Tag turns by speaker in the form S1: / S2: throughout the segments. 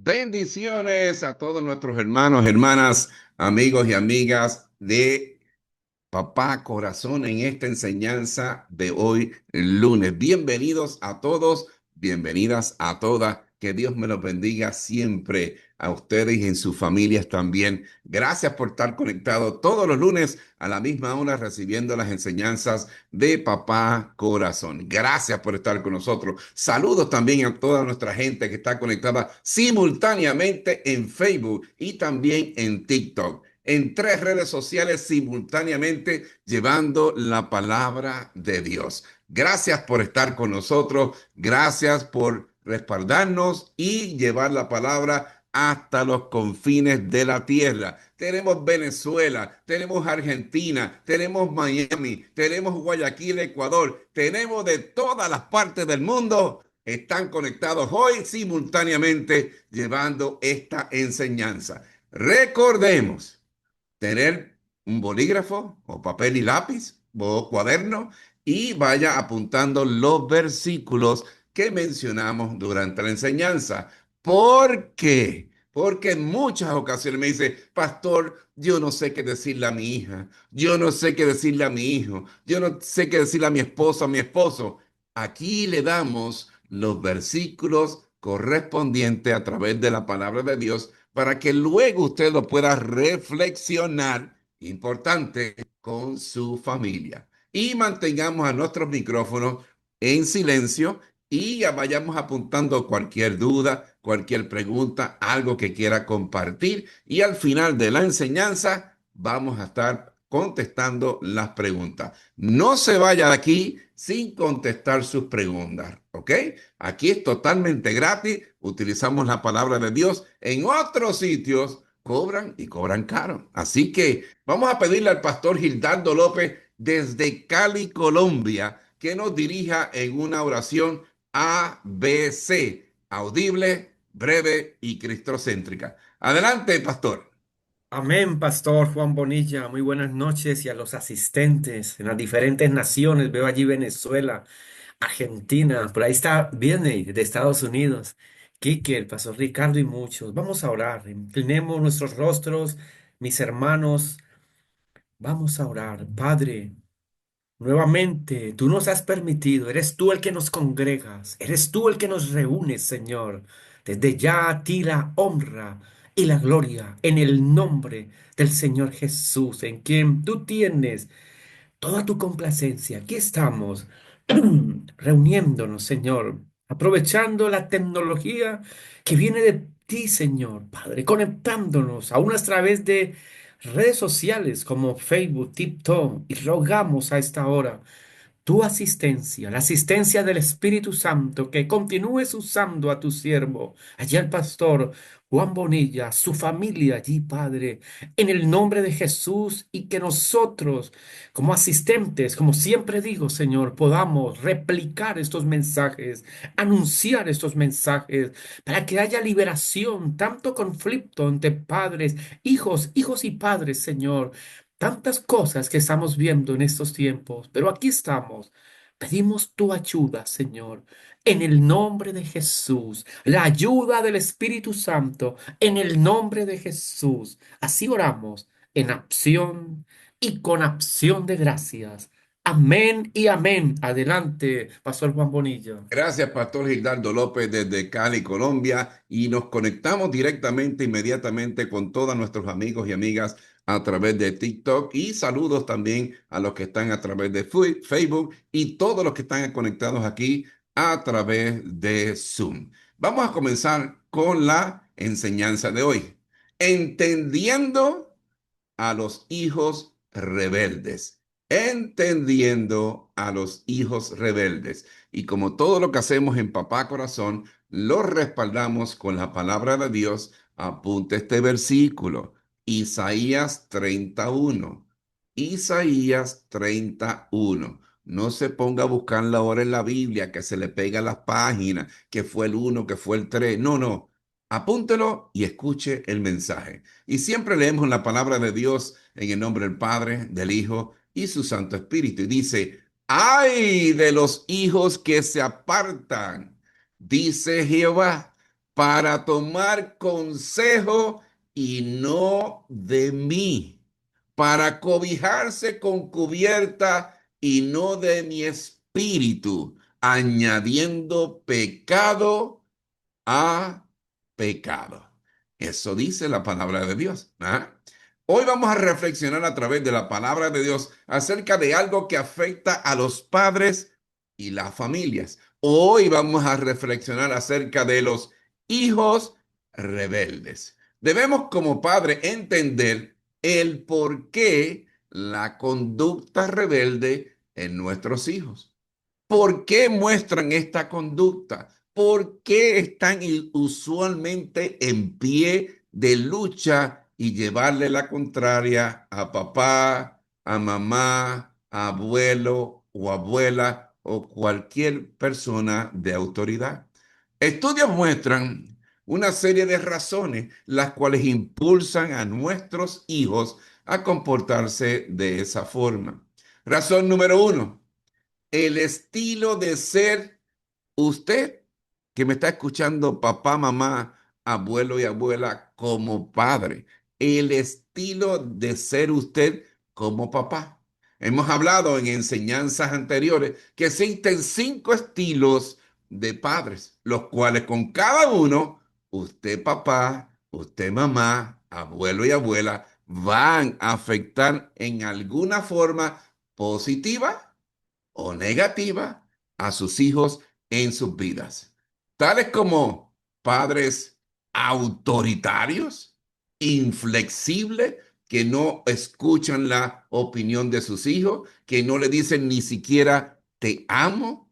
S1: Bendiciones a todos nuestros hermanos, hermanas, amigos y amigas de Papá Corazón en esta enseñanza de hoy, el lunes. Bienvenidos a todos, bienvenidas a todas. Que Dios me los bendiga siempre a ustedes y en sus familias también. Gracias por estar conectados todos los lunes a la misma hora recibiendo las enseñanzas de Papá Corazón. Gracias por estar con nosotros. Saludos también a toda nuestra gente que está conectada simultáneamente en Facebook y también en TikTok, en 3 redes sociales simultáneamente llevando la palabra de Dios. Gracias por estar con nosotros, gracias por respaldarnos y llevar la palabra hasta los confines de la tierra. Tenemos Venezuela, tenemos Argentina, tenemos Miami, tenemos Guayaquil, Ecuador, tenemos de todas las partes del mundo. Están conectados hoy simultáneamente llevando esta enseñanza. Recordemos tener un bolígrafo o papel y lápiz o cuaderno y vaya apuntando los versículos que mencionamos durante la enseñanza. ¿Por qué? Porque en muchas ocasiones me dice, pastor, yo no sé qué decirle a mi hija, yo no sé qué decirle a mi hijo, yo no sé qué decirle a mi esposa, a mi esposo. Aquí le damos los versículos correspondientes a través de la palabra de Dios para que luego usted lo pueda reflexionar, importante, con su familia. Y mantengamos a nuestros micrófonos en silencio y ya vayamos apuntando cualquier duda, cualquier pregunta, algo que quiera compartir. Y al final de la enseñanza vamos a estar contestando las preguntas. No se vaya de aquí sin contestar sus preguntas, ¿ok? Aquí es totalmente gratis, utilizamos la palabra de Dios. En otros sitios cobran y cobran caro. Así que vamos a pedirle al pastor Gildardo López desde Cali, Colombia, que nos dirija en una oración ABC, audible, breve y cristocéntrica. Adelante, pastor.
S2: Amén, Pastor Juan Bonilla. Muy buenas noches y a los asistentes en las diferentes naciones. Veo allí Venezuela, Argentina, por ahí está Vianney de Estados Unidos, Quique, el Pastor Ricardo y muchos. Vamos a orar. Inclinemos nuestros rostros, mis hermanos. Vamos a orar. Padre. Nuevamente, tú nos has permitido, eres tú el que nos congregas, eres tú el que nos reúnes, Señor. Desde ya a ti la honra y la gloria en el nombre del Señor Jesús, en quien tú tienes toda tu complacencia. Aquí estamos reuniéndonos, Señor, aprovechando la tecnología que viene de ti, Señor, Padre, conectándonos aún a través de redes sociales como Facebook, TikTok, y rogamos a esta hora tu asistencia, la asistencia del Espíritu Santo, que continúes usando a tu siervo, allá el pastor Juan Bonilla, su familia allí, Padre, en el nombre de Jesús, y que nosotros, como asistentes, como siempre digo, Señor, podamos replicar estos mensajes, anunciar estos mensajes, para que haya liberación, tanto conflicto entre padres, hijos y padres, Señor. Tantas cosas que estamos viendo en estos tiempos, pero aquí estamos. Pedimos tu ayuda, Señor, en el nombre de Jesús, la ayuda del Espíritu Santo, en el nombre de Jesús. Así oramos en acción y con acción de gracias. Amén y amén. Adelante, Pastor Juan Bonilla.
S1: Gracias, Pastor Gildardo López desde Cali, Colombia, y nos conectamos directamente, inmediatamente con todos nuestros amigos y amigas a través de TikTok y saludos también a los que están a través de Facebook y todos los que están conectados aquí a través de Zoom. Vamos a comenzar con la enseñanza de hoy. Entendiendo a los hijos rebeldes, entendiendo a los hijos rebeldes. Y como todo lo que hacemos en Papá Corazón, lo respaldamos con la palabra de Dios. Apunte este versículo, Isaías 31. Isaías 31. No se ponga a buscarla ahora en la Biblia, que se le pega a las páginas, que fue el 1, que fue el 3. No, no. Apúntelo y escuche el mensaje. Y siempre leemos la palabra de Dios en el nombre del Padre, del Hijo y su Santo Espíritu. Y dice, ay de los hijos que se apartan, dice Jehová, para tomar consejo y no de mí, para cobijarse con cubierta y no de mi espíritu, añadiendo pecado a pecado. Eso dice la palabra de Dios. ¿Ah? Hoy vamos a reflexionar a través de la palabra de Dios acerca de algo que afecta a los padres y las familias. Hoy vamos a reflexionar acerca de los hijos rebeldes. Debemos como padre entender el por qué la conducta rebelde en nuestros hijos. ¿Por qué muestran esta conducta? ¿Por qué están usualmente en pie de lucha y llevarle la contraria a papá, a mamá, a abuelo o abuela o cualquier persona de autoridad? Estudios muestran una serie de razones las cuales impulsan a nuestros hijos a comportarse de esa forma. Razón número uno, el estilo de ser. Usted que me está escuchando, papá, mamá, abuelo y abuela, como padre, el estilo de ser usted como papá. Hemos hablado en enseñanzas anteriores que existen 5 estilos de padres, los cuales con cada uno, usted papá, usted mamá, abuelo y abuela, van a afectar en alguna forma positiva o negativa a sus hijos en sus vidas, tales como padres autoritarios, inflexibles, que no escuchan la opinión de sus hijos, que no le dicen ni siquiera te amo,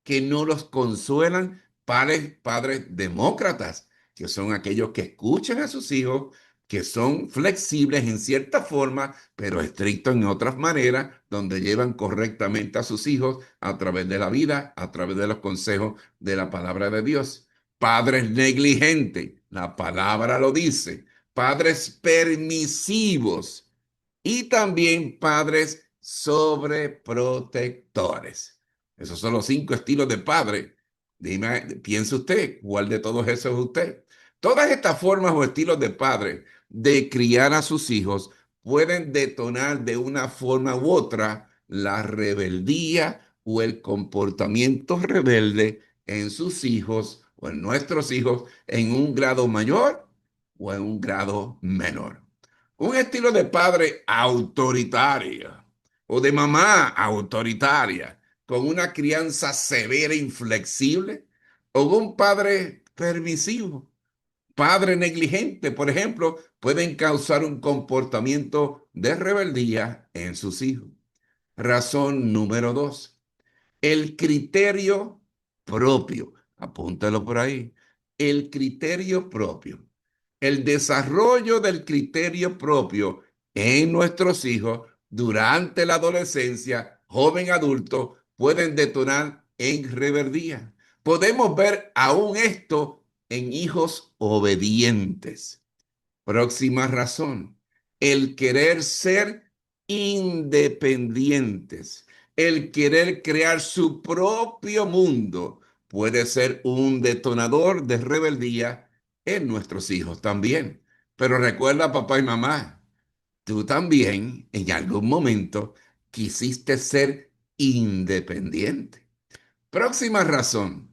S1: que no los consuelan, padres demócratas, que son aquellos que escuchan a sus hijos, que son flexibles en cierta forma, pero estrictos en otras maneras, donde llevan correctamente a sus hijos a través de la vida, a través de los consejos de la palabra de Dios. Padres negligentes, la palabra lo dice. Padres permisivos y también padres sobreprotectores. Esos son los 5 estilos de padre. Dime, piense usted, ¿cuál de todos esos es usted? Todas estas formas o estilos de padre de criar a sus hijos pueden detonar de una forma u otra la rebeldía o el comportamiento rebelde en sus hijos o en nuestros hijos en un grado mayor o en un grado menor. Un estilo de padre autoritario o de mamá autoritaria con una crianza severa e inflexible, o un padre permisivo, padre negligente, por ejemplo, pueden causar un comportamiento de rebeldía en sus hijos. Razón número dos, el criterio propio. Apúntalo por ahí. El criterio propio. El desarrollo del criterio propio en nuestros hijos durante la adolescencia, joven adulto, pueden detonar en rebeldía. Podemos ver aún esto en hijos obedientes. Próxima razón, el querer ser independientes, el querer crear su propio mundo puede ser un detonador de rebeldía en nuestros hijos también. Pero recuerda, papá y mamá, tú también en algún momento quisiste ser independiente. Próxima razón,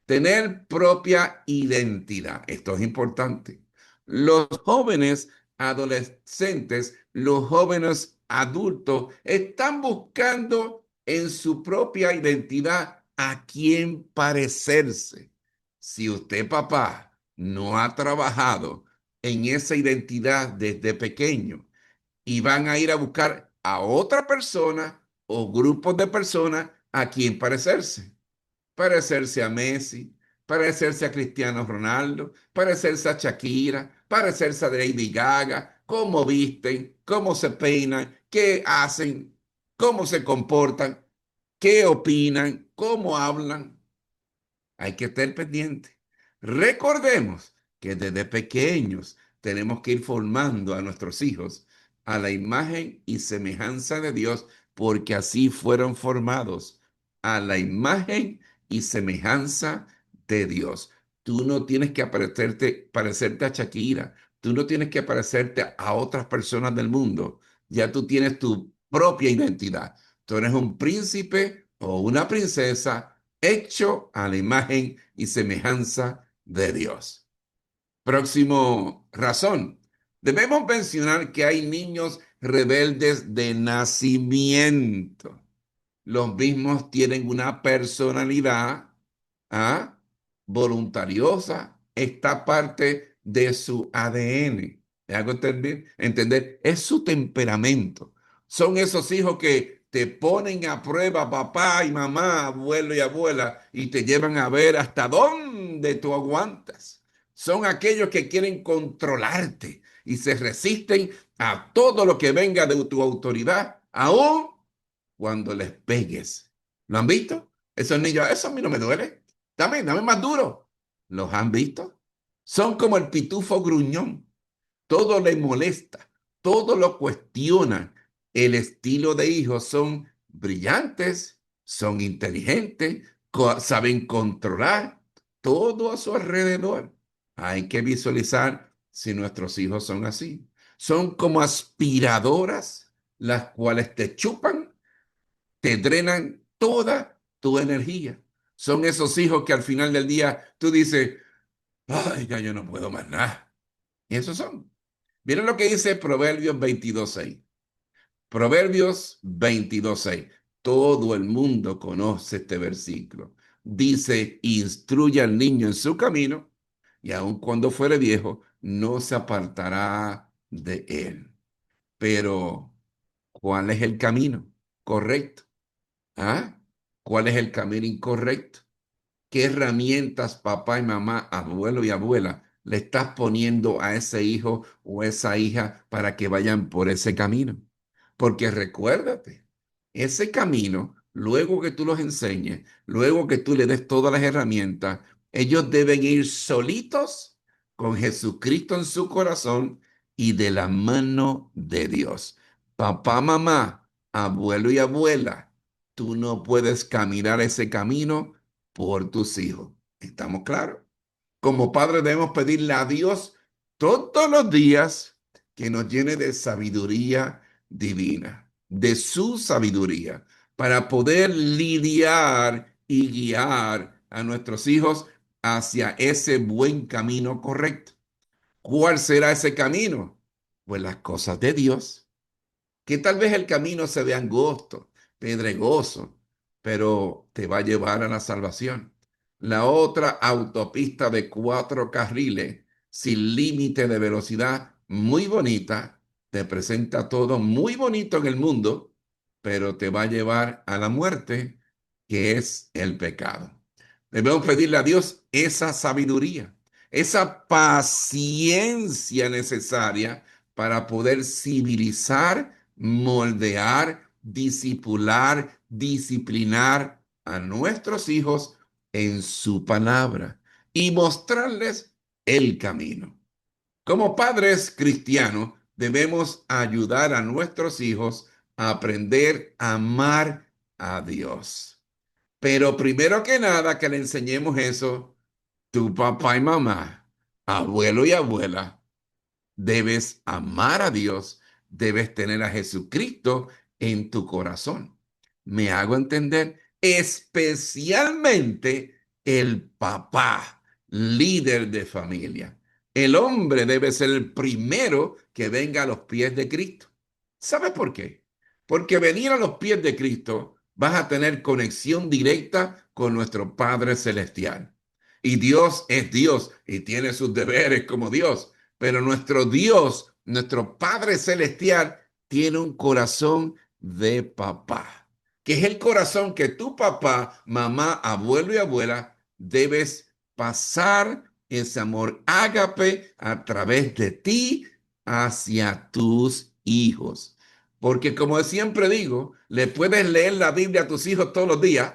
S1: tener propia identidad. Esto es importante. Los jóvenes adolescentes, los jóvenes adultos están buscando en su propia identidad a quién parecerse. Si usted, papá, no ha trabajado en esa identidad desde pequeño y van a ir a buscar a otra persona o grupos de personas a quien parecerse, parecerse a Messi, parecerse a Cristiano Ronaldo, parecerse a Shakira, parecerse a Lady Gaga, cómo visten, cómo se peinan, qué hacen, cómo se comportan, qué opinan, cómo hablan. Hay que estar pendiente. Recordemos que desde pequeños tenemos que ir formando a nuestros hijos a la imagen y semejanza de Dios, porque así fueron formados a la imagen y semejanza de Dios. Tú no tienes que parecerte a Shakira. Tú no tienes que parecerte a otras personas del mundo. Ya tú tienes tu propia identidad. Tú eres un príncipe o una princesa hecho a la imagen y semejanza de Dios. Próximo razón. Debemos mencionar que hay niños rebeldes de nacimiento. Los mismos tienen una personalidad, ¿ah?, voluntariosa. Esta parte de su ADN. ¿Me hago entender? Entender, es su temperamento. Son esos hijos que te ponen a prueba, papá y mamá, abuelo y abuela, y te llevan a ver hasta dónde tú aguantas. Son aquellos que quieren controlarte y se resisten a todo lo que venga de tu autoridad, aún cuando les pegues. ¿Lo han visto? Esos niños, eso a mí no me duele. Dame más duro. ¿Los han visto? Son como el pitufo gruñón. Todo le molesta, todo lo cuestionan. El estilo de hijos son brillantes, son inteligentes, saben controlar todo a su alrededor. Hay que visualizar si nuestros hijos son así. Son como aspiradoras, las cuales te chupan, te drenan toda tu energía. Son esos hijos que al final del día tú dices, ay, ya yo no puedo más nada. Y esos son. Miren lo que dice Proverbios 22:6. Proverbios 22:6. Todo el mundo conoce este versículo. Dice, instruye al niño en su camino y aun cuando fuere viejo, no se apartará de él. Pero, ¿cuál es el camino correcto? ¿Ah? ¿Cuál es el camino incorrecto? ¿Qué herramientas papá y mamá, abuelo y abuela le estás poniendo a ese hijo o esa hija para que vayan por ese camino? Porque recuérdate, ese camino, luego que tú los enseñes, luego que tú le des todas las herramientas, ellos deben ir solitos con Jesucristo en su corazón y de la mano de Dios. Papá, mamá, abuelo y abuela, tú no puedes caminar ese camino por tus hijos. ¿Estamos claros? Como padres debemos pedirle a Dios todos los días que nos llene de sabiduría divina, de su sabiduría, para poder lidiar y guiar a nuestros hijos hacia ese buen camino correcto. ¿Cuál será ese camino? Pues las cosas de Dios, que tal vez el camino se vea angosto, pedregoso, pero te va a llevar a la salvación. La otra autopista de 4 carriles, sin límite de velocidad, muy bonita, te presenta todo muy bonito en el mundo, pero te va a llevar a la muerte, que es el pecado. Debemos pedirle a Dios esa sabiduría, esa paciencia necesaria para poder civilizar, moldear, discipular, disciplinar a nuestros hijos en su palabra y mostrarles el camino. Como padres cristianos, debemos ayudar a nuestros hijos a aprender a amar a Dios. Pero primero que nada, que le enseñemos eso, tu papá y mamá, abuelo y abuela, debes amar a Dios, debes tener a Jesucristo en tu corazón. Me hago entender, especialmente el papá, líder de familia. El hombre debe ser el primero que venga a los pies de Cristo. ¿Sabes por qué? Porque venir a los pies de Cristo vas a tener conexión directa con nuestro Padre Celestial. Y Dios es Dios y tiene sus deberes como Dios. Pero nuestro Dios, nuestro Padre Celestial, tiene un corazón de papá, que es el corazón que tu papá, mamá, abuelo y abuela debes pasar ese amor ágape a través de ti hacia tus hijos. Porque como siempre digo, le puedes leer la Biblia a tus hijos todos los días,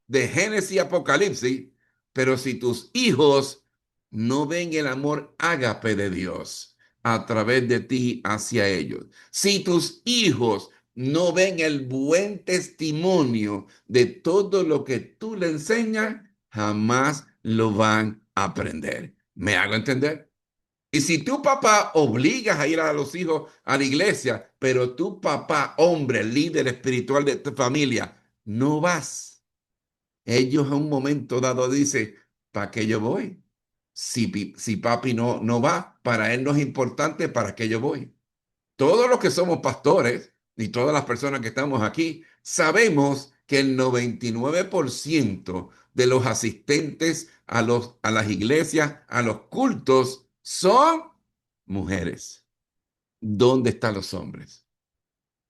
S1: de Génesis y Apocalipsis, pero si tus hijos no ven el amor ágape de Dios a través de ti hacia ellos, si tus hijos no ven el buen testimonio de todo lo que tú le enseñas, jamás lo van aprender. ¿Me hago entender? Y si tu papá obligas a ir a los hijos a la iglesia, pero tu papá, hombre, líder espiritual de tu familia, no vas, ellos en un momento dado dicen, ¿para qué yo voy? Si papi no va, para él no es importante, ¿para qué yo voy? Todos los que somos pastores y todas las personas que estamos aquí, sabemos que el 99% de los asistentes a las iglesias, a los cultos, son mujeres. ¿Dónde están los hombres?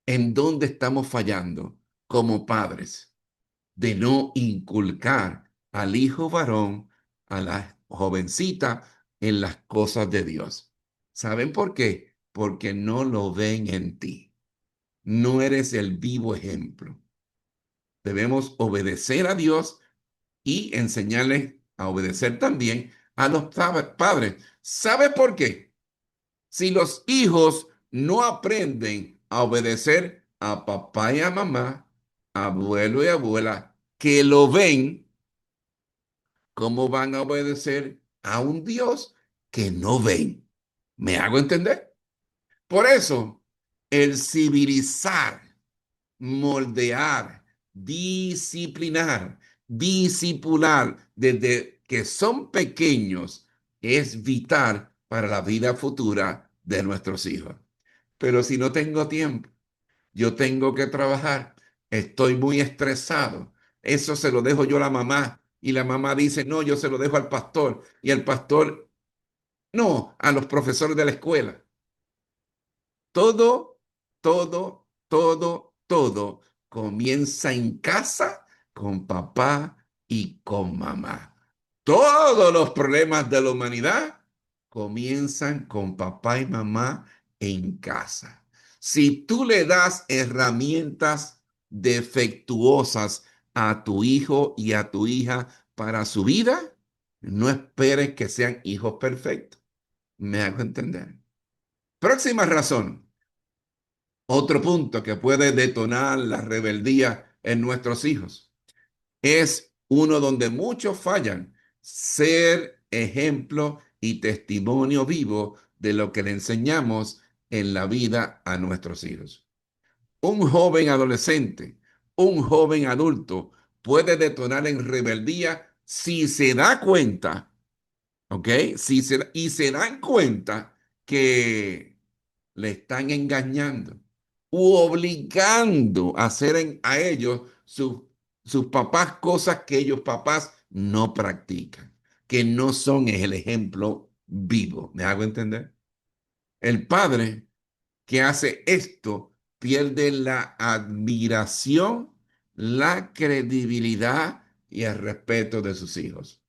S1: ¿En dónde estamos fallando como padres de no inculcar al hijo varón, a la jovencita en las cosas de Dios? ¿Saben por qué? Porque no lo ven en ti. No eres el vivo ejemplo. Debemos obedecer a Dios y enseñarles a obedecer también a los padres. ¿Sabe por qué? Si los hijos no aprenden a obedecer a papá y a mamá, abuelo y abuela, que lo ven, ¿cómo van a obedecer a un Dios que no ven? ¿Me hago entender? Por eso, el civilizar, moldear, disciplinar, discipular desde que son pequeños es vital para la vida futura de nuestros hijos. Pero si no tengo tiempo, yo tengo que trabajar, estoy muy estresado, eso se lo dejo yo a la mamá y la mamá dice, no, yo se lo dejo al pastor y el pastor, no, a los profesores de la escuela. Todo, todo comienza en casa con papá y con mamá. Todos los problemas de la humanidad comienzan con papá y mamá en casa. Si tú le das herramientas defectuosas a tu hijo y a tu hija para su vida, no esperes que sean hijos perfectos. ¿Me hago entender? Próxima razón. Otro punto que puede detonar la rebeldía en nuestros hijos es uno donde muchos fallan, ser ejemplo y testimonio vivo de lo que le enseñamos en la vida a nuestros hijos. Un joven adolescente, un joven adulto puede detonar en rebeldía si se da cuenta, ¿ok? Y se dan cuenta que le están engañando u obligando a hacer a ellos sus papás cosas que ellos papás no practican, que no son el ejemplo vivo. ¿Me hago entender? El padre que hace esto pierde la admiración, la credibilidad y el respeto de sus hijos.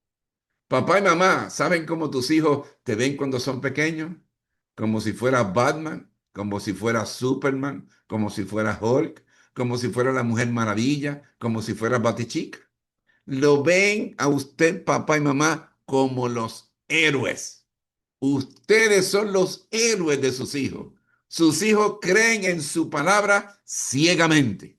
S1: Papá y mamá, ¿saben cómo tus hijos te ven cuando son pequeños? Como si fuera Batman, como si fuera Superman, como si fuera Hulk, como si fuera la Mujer Maravilla, como si fuera Batichica. Lo ven a usted, papá y mamá, como los héroes. Ustedes son los héroes de sus hijos. Sus hijos creen en su palabra ciegamente,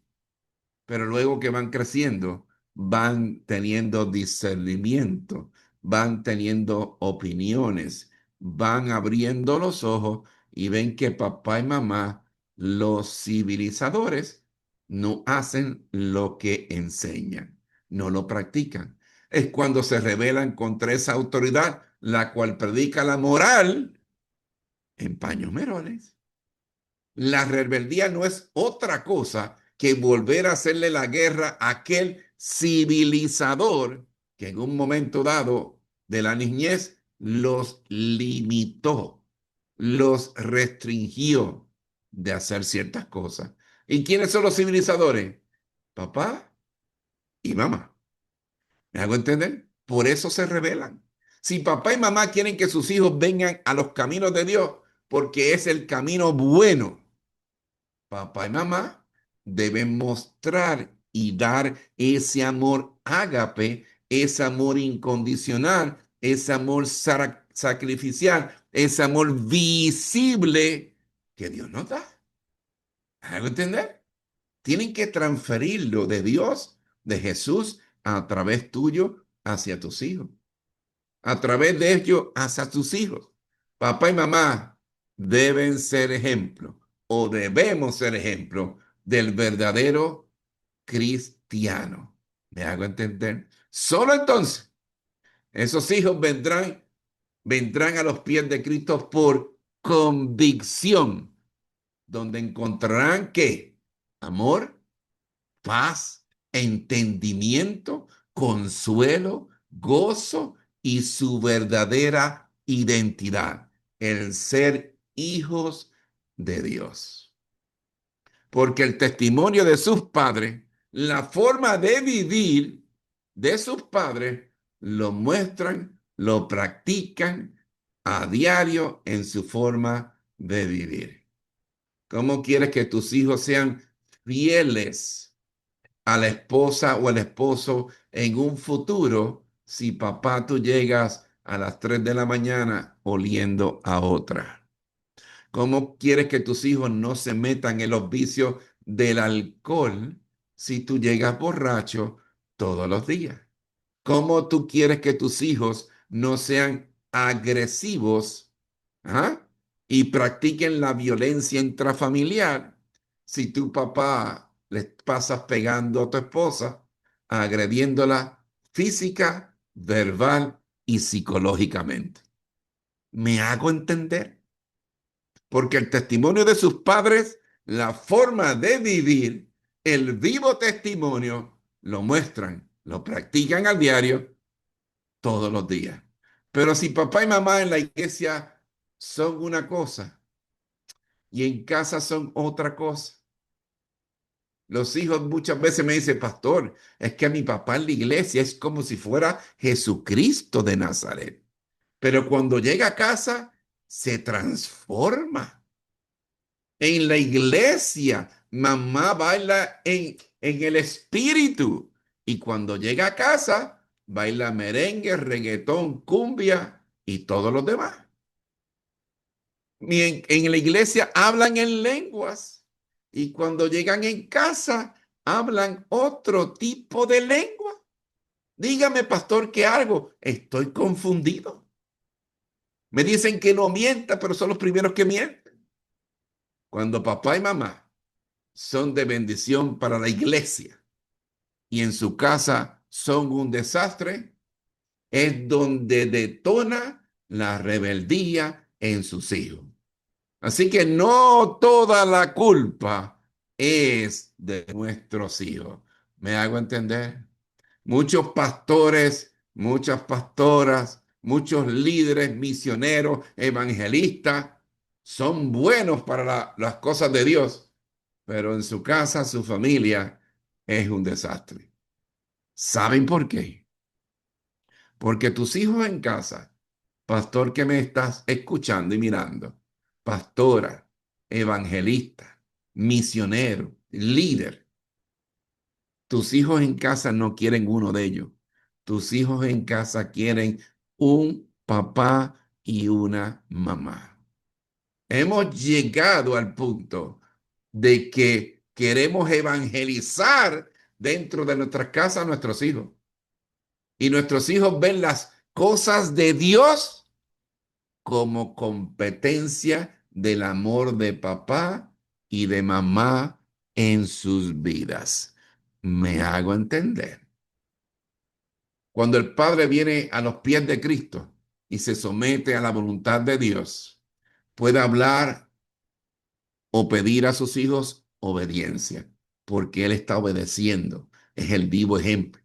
S1: pero luego que van creciendo, van teniendo discernimiento, van teniendo opiniones, van abriendo los ojos y ven que papá y mamá, los civilizadores, no hacen lo que enseñan, no lo practican. Es cuando se rebelan contra esa autoridad, la cual predica la moral en paños merones. La rebeldía no es otra cosa que volver a hacerle la guerra a aquel civilizador que en un momento dado de la niñez los limitó, los restringió de hacer ciertas cosas. ¿Y quiénes son los civilizadores? Papá y mamá. ¿Me hago entender? Por eso se rebelan. Si papá y mamá quieren que sus hijos vengan a los caminos de Dios, porque es el camino bueno, papá y mamá deben mostrar y dar ese amor ágape, ese amor incondicional, ese amor sacrificial, ese amor visible que Dios nos da. ¿Hago entender? Tienen que transferirlo de Dios, de Jesús, a través tuyo hacia tus hijos. a través de ello hacia sus hijos. Papá y mamá deben ser ejemplo o debemos ser ejemplo del verdadero cristiano. ¿Me hago entender? Solo entonces esos hijos vendrán a los pies de Cristo por convicción, donde encontrarán que amor, paz, entendimiento, consuelo, gozo y su verdadera identidad, el ser hijos de Dios. Porque el testimonio de sus padres, la forma de vivir de sus padres, lo muestran, lo practican a diario en su forma de vivir. ¿Cómo quieres que tus hijos sean fieles a la esposa o al esposo en un futuro si papá tú llegas a las 3 de la mañana oliendo a otra? ¿Cómo quieres que tus hijos no se metan en los vicios del alcohol si tú llegas borracho todos los días? ¿Cómo tú quieres que tus hijos no sean agresivos, ¿ah? Y practiquen la violencia intrafamiliar si tu papá le pasas pegando a tu esposa, agrediéndola física, verbal y psicológicamente? ¿Me hago entender? Porque el testimonio de sus padres, la forma de vivir, el vivo testimonio, lo muestran, lo practican al diario todos los días. Pero si papá y mamá en la iglesia son una cosa y en casa son otra cosa, los hijos muchas veces me dicen, pastor, es que a mi papá en la iglesia es como si fuera Jesucristo de Nazaret. Pero cuando llega a casa, se transforma. En la iglesia, mamá baila en el espíritu. Y cuando llega a casa, baila merengue, reggaetón, cumbia y todos los demás. Y en la iglesia hablan en lenguas. Y cuando llegan en casa, hablan otro tipo de lengua. Dígame, pastor, ¿qué hago? Estoy confundido. Me dicen que no mienta, pero son los primeros que mienten. Cuando papá y mamá son de bendición para la iglesia y en su casa son un desastre, es donde detona la rebeldía en sus hijos. Así que no toda la culpa es de nuestros hijos. ¿Me hago entender? Muchos pastores, muchas pastoras, muchos líderes, misioneros, evangelistas, son buenos para las cosas de Dios, pero en su casa, su familia es un desastre. ¿Saben por qué? Porque tus hijos en casa, pastor que me estás escuchando y mirando, pastora, evangelista, misionero, líder, tus hijos en casa no quieren uno de ellos. Tus hijos en casa quieren un papá y una mamá. Hemos llegado al punto de que queremos evangelizar dentro de nuestras casas a nuestros hijos. Y nuestros hijos ven las cosas de Dios como competencia del amor de papá y de mamá en sus vidas. ¿Me hago entender? Cuando el padre viene a los pies de Cristo y se somete a la voluntad de Dios, puede hablar o pedir a sus hijos obediencia, porque él está obedeciendo. Es el vivo ejemplo.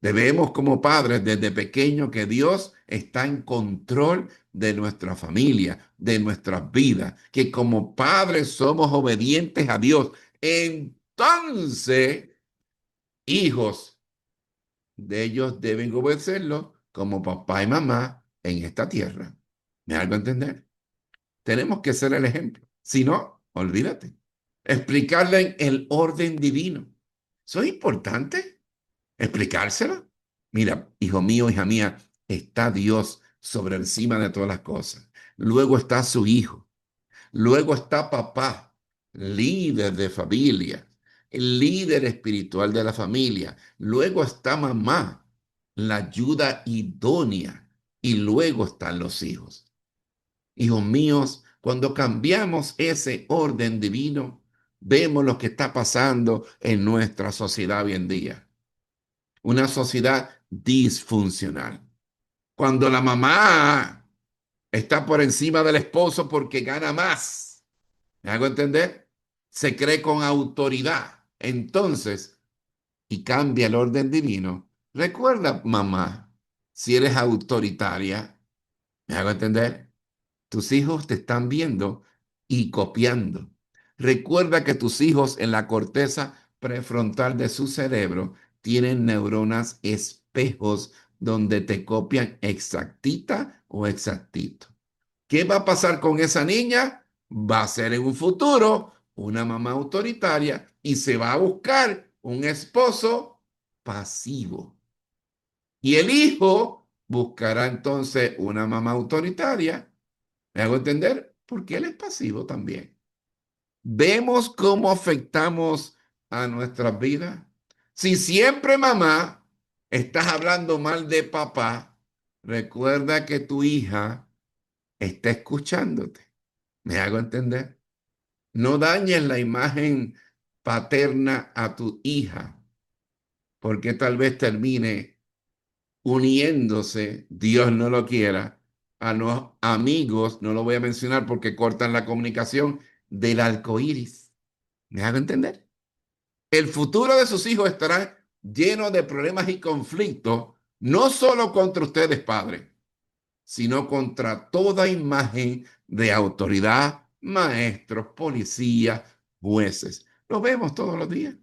S1: Debemos como padres desde pequeño que Dios está en control de nuestra familia, de nuestras vidas, que como padres somos obedientes a Dios. Entonces, hijos de ellos deben obedecerlo como papá y mamá en esta tierra. ¿Me hago entender? Tenemos que ser el ejemplo. Si no, olvídate. Explicarle el orden divino. ¿Eso es importante? ¿Explicárselo? Mira, hijo mío, hija mía, está Dios sobre encima de todas las cosas. Luego está su hijo. Luego está papá, líder de familia, el líder espiritual de la familia. Luego está mamá, la ayuda idónea. y luego están los hijos. Hijos míos, cuando cambiamos ese orden divino, vemos lo que está pasando en nuestra sociedad hoy en día. Una sociedad disfuncional. Cuando la mamá está por encima del esposo porque gana más, ¿me hago entender? Se cree con autoridad. Entonces, y cambia el orden divino. Recuerda, mamá, si eres autoritaria, ¿me hago entender? Tus hijos te están viendo y copiando. Recuerda que tus hijos en la corteza prefrontal de su cerebro tienen neuronas espejos donde te copian exactita o exactito. ¿Qué va a pasar con esa niña? Va a ser en un futuro una mamá autoritaria y se va a buscar un esposo pasivo. Y el hijo buscará entonces una mamá autoritaria. ¿Me hago entender? Porque él es pasivo también. Vemos cómo afectamos a nuestras vidas. Si siempre, mamá, estás hablando mal de papá, recuerda que tu hija está escuchándote. ¿Me hago entender? No dañes la imagen paterna a tu hija, porque tal vez termine uniéndose, Dios no lo quiera, a los amigos, no lo voy a mencionar porque cortan la comunicación, del arco iris. ¿Me hago entender? El futuro de sus hijos estará lleno de problemas y conflictos, no solo contra ustedes, padres, sino contra toda imagen de autoridad, maestros, policías, jueces. Lo vemos todos los días.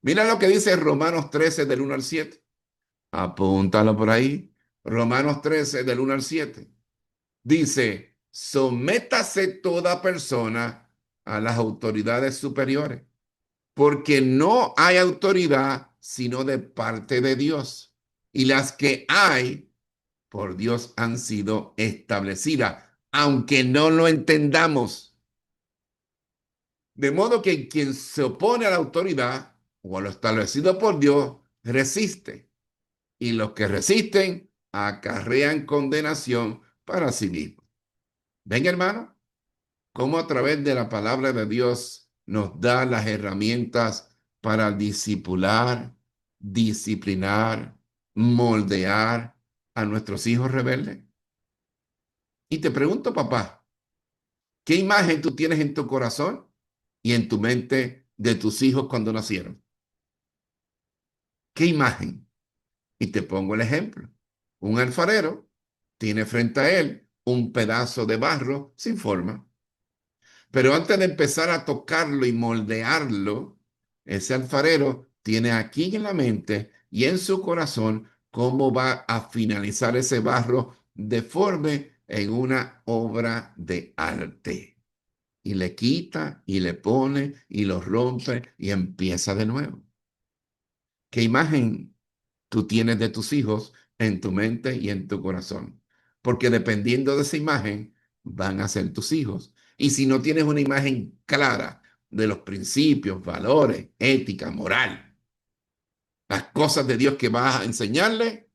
S1: Mira lo que dice Romanos 13 del 1 al 7. Apúntalo por ahí. Romanos 13 del 1 al 7. Dice, sométase toda persona a las autoridades superiores, porque no hay autoridad sino de parte de Dios. Y las que hay por Dios han sido establecidas, aunque no lo entendamos. De modo que quien se opone a la autoridad o a lo establecido por Dios resiste, y los que resisten acarrean condenación para sí mismos. ¿Ven, hermano? Cómo a través de la palabra de Dios nos da las herramientas para discipular, disciplinar, moldear a nuestros hijos rebeldes. Y te pregunto, papá, ¿qué imagen tú tienes en tu corazón y en tu mente de tus hijos cuando nacieron? ¿Qué imagen? Y te pongo el ejemplo. Un alfarero tiene frente a él un pedazo de barro sin forma. Pero antes de empezar a tocarlo y moldearlo, ese alfarero tiene aquí en la mente y en su corazón cómo va a finalizar ese barro deforme en una obra de arte. Y le quita y le pone y lo rompe y empieza de nuevo. ¿Qué imagen tú tienes de tus hijos en tu mente y en tu corazón? Porque dependiendo de esa imagen, van a ser tus hijos. Y si no tienes una imagen clara de los principios, valores, ética, moral, las cosas de Dios que vas a enseñarle,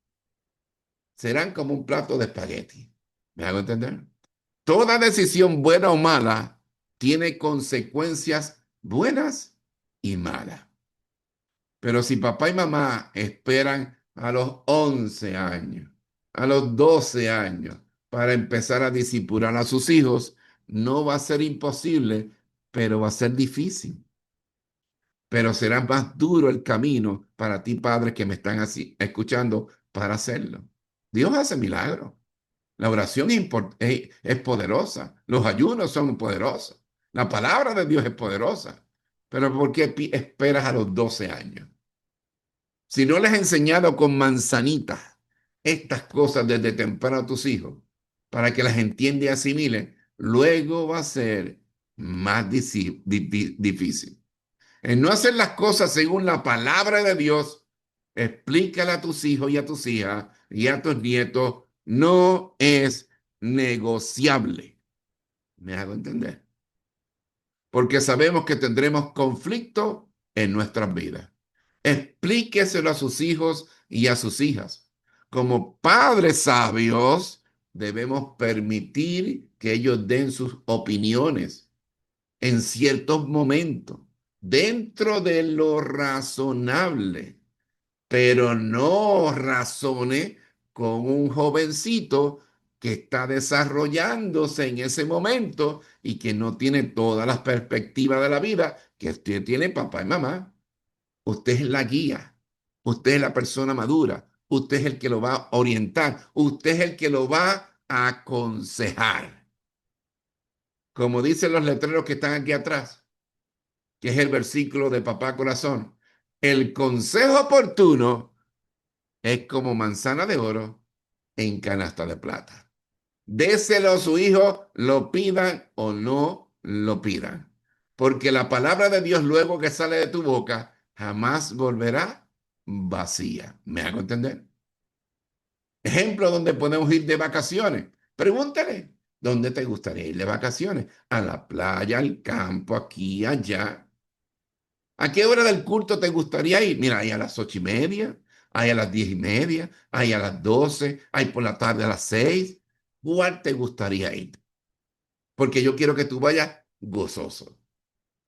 S1: serán como un plato de espagueti. ¿Me hago entender? Toda decisión buena o mala tiene consecuencias buenas y malas. Pero si papá y mamá esperan a los 11 años, a los 12 años, para empezar a discipular a sus hijos, no va a ser imposible, pero va a ser difícil. Pero será más duro el camino para ti, padres que me están así, escuchando, para hacerlo. Dios hace milagros. La oración es poderosa. Los ayunos son poderosos. La palabra de Dios es poderosa. Pero ¿por qué esperas a los 12 años? Si no les has enseñado con manzanitas estas cosas desde temprano a tus hijos, para que las entiendan y asimilen, luego va a ser más difícil. En no hacer las cosas según la palabra de Dios, explícale a tus hijos y a tus hijas y a tus nietos, no es negociable. ¿Me hago entender? Porque sabemos que tendremos conflicto en nuestras vidas. Explíqueselo a sus hijos y a sus hijas. como padres sabios, debemos permitir que ellos den sus opiniones en ciertos momentos, dentro de lo razonable, pero no razone con un jovencito que está desarrollándose en ese momento y que no tiene todas las perspectivas de la vida que usted tiene papá y mamá. Usted es la guía, usted es la persona madura, usted es el que lo va a orientar, usted es el que lo va a aconsejar. Como dicen los letreros que están aquí atrás, que es el versículo de Papá Corazón, el consejo oportuno es como manzana de oro en canasta de plata. Déselo a su hijo, lo pidan o no lo pidan. Porque la palabra de Dios luego que sale de tu boca jamás volverá vacía. ¿Me hago entender? Ejemplo donde podemos ir de vacaciones. Pregúntale, ¿dónde te gustaría ir de vacaciones? A la playa, al campo, aquí, allá. ¿A qué hora del culto te gustaría ir? Mira, hay a las 8:30, hay a las 10:30, hay a las 12, hay por la tarde a las 6. ¿Cuál te gustaría ir? Porque yo quiero que tú vayas gozoso,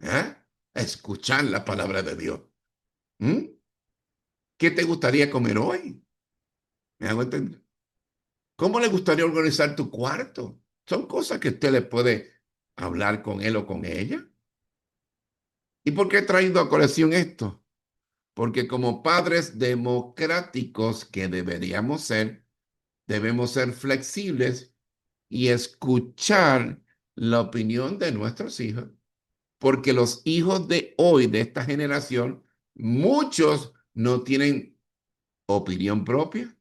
S1: ¿eh? A escuchar la palabra de Dios. ¿Mm? ¿Qué te gustaría comer hoy? ¿Me hago entender? ¿Cómo le gustaría organizar tu cuarto? Son cosas que usted le puede hablar con él o con ella. ¿Y por qué he traído a colección esto? Porque como padres democráticos que deberíamos ser, debemos ser flexibles y escuchar la opinión de nuestros hijos. Porque los hijos de hoy, de esta generación, muchos no tienen opinión propia,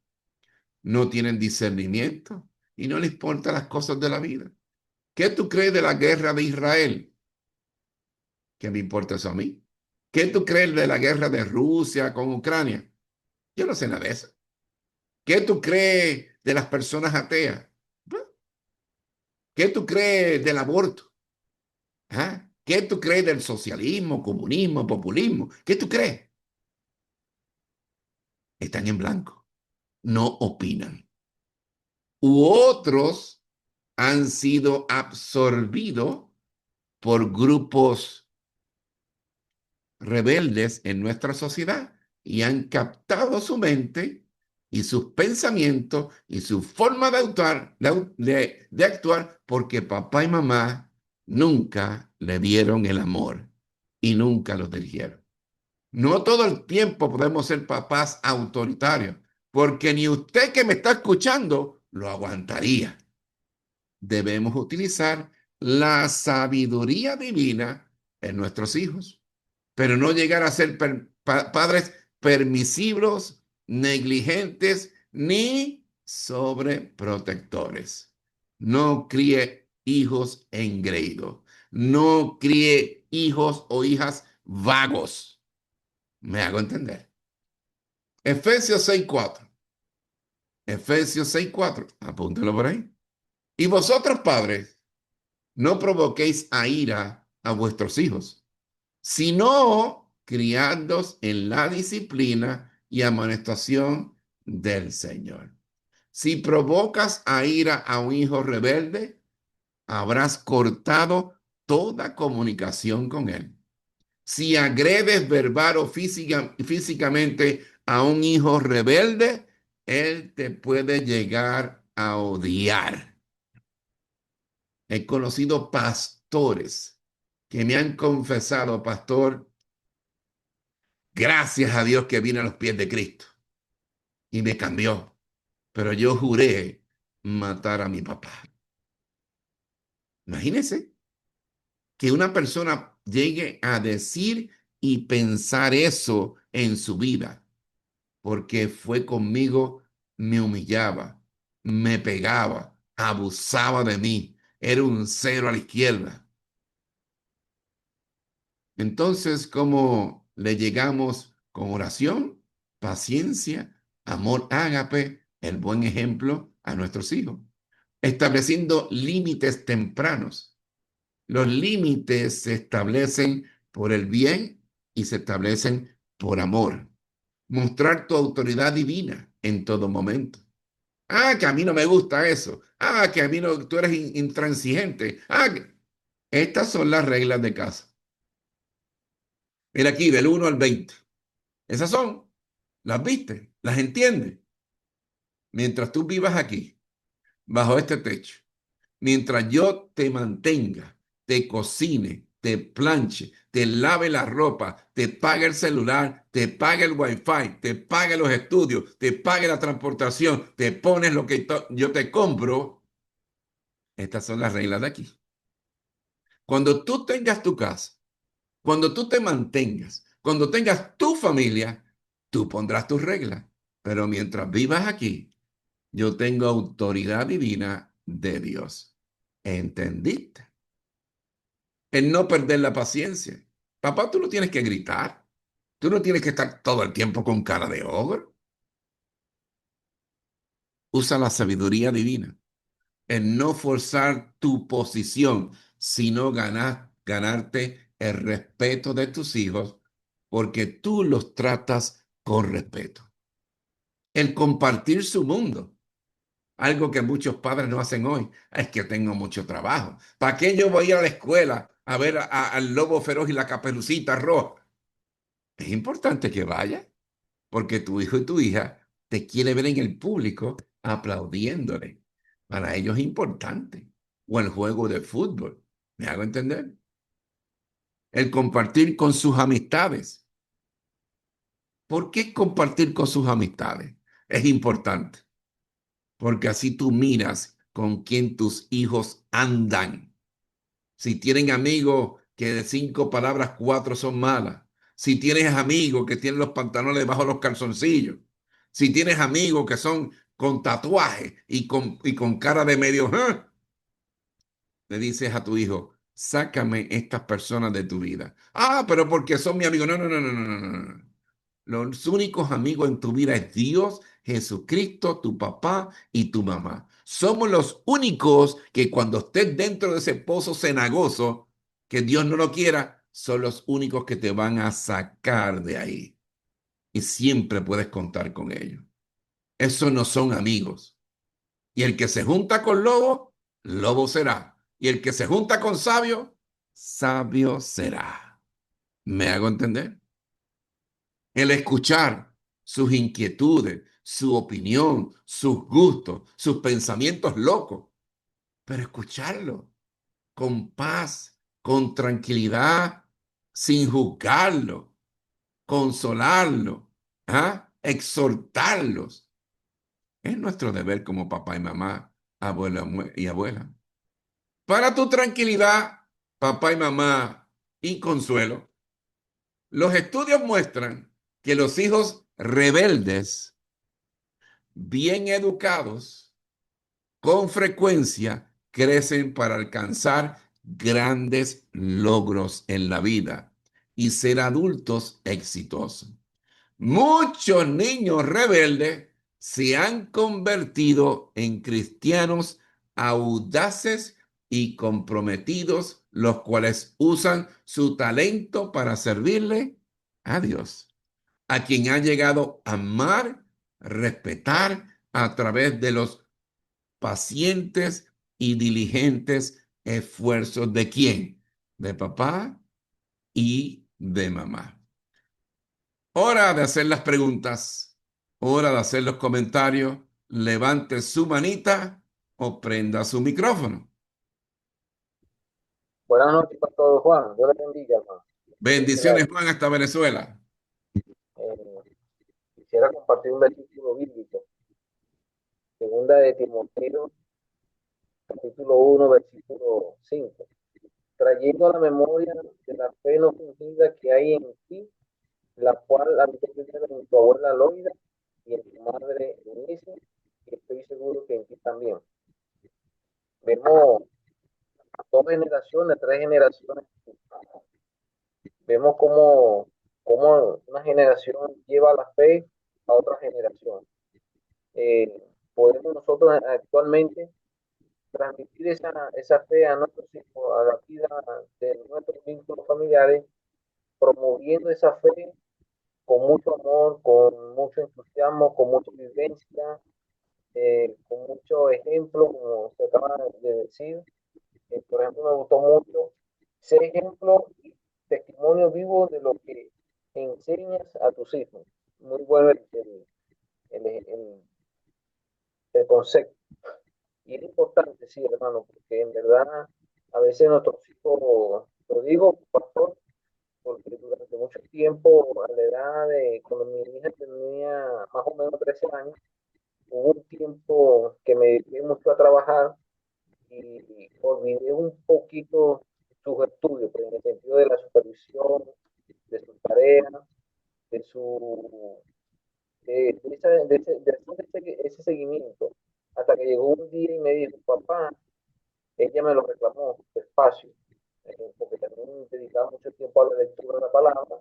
S1: no tienen discernimiento y no les importan las cosas de la vida. ¿Qué tú crees de la guerra de Israel? ¿Qué me importa eso a mí? ¿Qué tú crees de la guerra de Rusia con Ucrania? Yo no sé nada de eso. ¿Qué tú crees de las personas ateas? ¿Qué tú crees del aborto? ¿Ah? ¿Qué tú crees del socialismo, comunismo, populismo? ¿Qué tú crees? Están en blanco, no opinan. U otros han sido absorbidos por grupos rebeldes en nuestra sociedad y han captado su mente y sus pensamientos y su forma de actuar, de actuar porque papá y mamá nunca le dieron el amor y nunca los dirigieron. No todo el tiempo podemos ser papás autoritarios, porque ni usted que me está escuchando lo aguantaría. Debemos utilizar la sabiduría divina en nuestros hijos, pero no llegar a ser padres permisivos, negligentes ni sobreprotectores. No críe hijos engreídos. No críe hijos o hijas vagos. ¿Me hago entender? Efesios 6:4. Efesios 6:4. Apúntelo por ahí. Y vosotros, padres, no provoquéis a ira a vuestros hijos, sino criadlos en la disciplina y amonestación del Señor. Si provocas a ira a un hijo rebelde, habrás cortado toda comunicación con él. Si agredes verbal o físicamente a un hijo rebelde, él te puede llegar a odiar. He conocido pastores que me han confesado, pastor, gracias a Dios que vine a los pies de Cristo y me cambió, pero yo juré matar a mi papá. Imagínense que una persona llegue a decir y pensar eso en su vida, porque fue conmigo, me humillaba, me pegaba, abusaba de mí, era un cero a la izquierda. Entonces, ¿cómo le llegamos con oración, paciencia, amor ágape, el buen ejemplo a nuestros hijos? Estableciendo límites tempranos. Los límites se establecen por el bien y se establecen por amor. Mostrar tu autoridad divina en todo momento. Ah, que a mí no me gusta eso. Ah, que a mí no, tú eres intransigente. Estas son las reglas de casa. Mira aquí, del 1 al 20. Esas son, las viste, las entiendes. Mientras tú vivas aquí, bajo este techo, mientras yo te mantenga, te cocine, te planche, te lave la ropa, te pague el celular, te pague el wifi, te pague los estudios, te pague la transportación, te pones lo que yo te compro, estas son las reglas de aquí. Cuando tú tengas tu casa, cuando tú te mantengas, cuando tengas tu familia, tú pondrás tus reglas. Pero mientras vivas aquí, yo tengo autoridad divina de Dios. ¿Entendiste? El no perder la paciencia. Papá, tú no tienes que gritar. Tú no tienes que estar todo el tiempo con cara de ogro. Usa la sabiduría divina. El no forzar tu posición, sino ganarte el respeto de tus hijos porque tú los tratas con respeto. El compartir su mundo. Algo que muchos padres no hacen hoy. Es que tengo mucho trabajo. ¿Para qué yo voy a ir a la escuela a ver al lobo feroz y la caperucita roja? Es importante que vaya, porque tu hijo y tu hija te quiere ver en el público aplaudiéndole. Para ellos es importante. O el juego de fútbol. ¿Me hago entender? El compartir con sus amistades. ¿Por qué compartir con sus amistades? Es importante, porque así tú miras con quién tus hijos andan. Si tienen amigos que de 5 palabras, 4 son malas. Si tienes amigos que tienen los pantalones debajo de los calzoncillos. Si tienes amigos que son con tatuajes y con cara de medio, ¿eh? Le dices a tu hijo, sácame estas personas de tu vida. Ah, pero porque son mi amigo. No, no, no, no, no, no, no. Los únicos amigos en tu vida es Dios, Jesucristo, tu papá y tu mamá. Somos los únicos que cuando estés dentro de ese pozo cenagoso, que Dios no lo quiera, son los únicos que te van a sacar de ahí. Y siempre puedes contar con ellos. Esos no son amigos. Y el que se junta con lobo, lobo será. Y el que se junta con sabio, sabio será. ¿Me hago entender? El escuchar sus inquietudes, su opinión, sus gustos, sus pensamientos locos, pero escucharlo con paz, con tranquilidad, sin juzgarlo, consolarlo, exhortarlos. Es nuestro deber como papá y mamá, abuela y abuela. Para tu tranquilidad, papá y mamá, y consuelo, los estudios muestran que los hijos rebeldes bien educados, con frecuencia crecen para alcanzar grandes logros en la vida y ser adultos exitosos. Muchos niños rebeldes se han convertido en cristianos audaces y comprometidos, los cuales usan su talento para servirle a Dios, a quien ha llegado a amar, respetar a través de los pacientes y diligentes esfuerzos de quién, de papá y de mamá. Hora de hacer las preguntas, hora de hacer los comentarios. Levante su manita o prenda su micrófono.
S3: Buenas noches, Pastor Juan. Dios le bendiga, hermano.
S1: Bendiciones, Juan, hasta Venezuela.
S3: Quisiera compartir un versículo bíblico. Segunda de Timoteo, capítulo 1, versículo 5. Trayendo a la memoria de la fe no fingida que hay en ti, la cual habité en tu abuela Loida y en tu madre Eunice, y estoy seguro que en ti también. Vemos 2 generaciones, 3 generaciones. Vemos cómo una generación lleva la fe a otra generación. Podemos nosotros actualmente transmitir esa fe a nuestros hijos, a la vida de nuestros vínculos familiares, promoviendo esa fe con mucho amor, con mucho entusiasmo, con mucha vivencia, con mucho ejemplo, como se acaba de decir. Por ejemplo, me gustó mucho ser ejemplo y testimonio vivo de lo que enseñas a tus hijos. Muy bueno el, el, el concepto. Y es importante, sí, hermano, porque en verdad a veces nuestros hijos, lo digo, pastor, porque durante mucho tiempo, a la edad de cuando mi hija tenía más o menos 13 años, hubo un tiempo que me dediqué mucho a trabajar y olvidé un poquito sus estudios, pero en el sentido de la supervisión, de sus tareas, de su de, esa, de hacer ese seguimiento, hasta que llegó un día y me dijo, papá, ella me lo reclamó despacio, porque también dedicaba mucho tiempo a la lectura de la palabra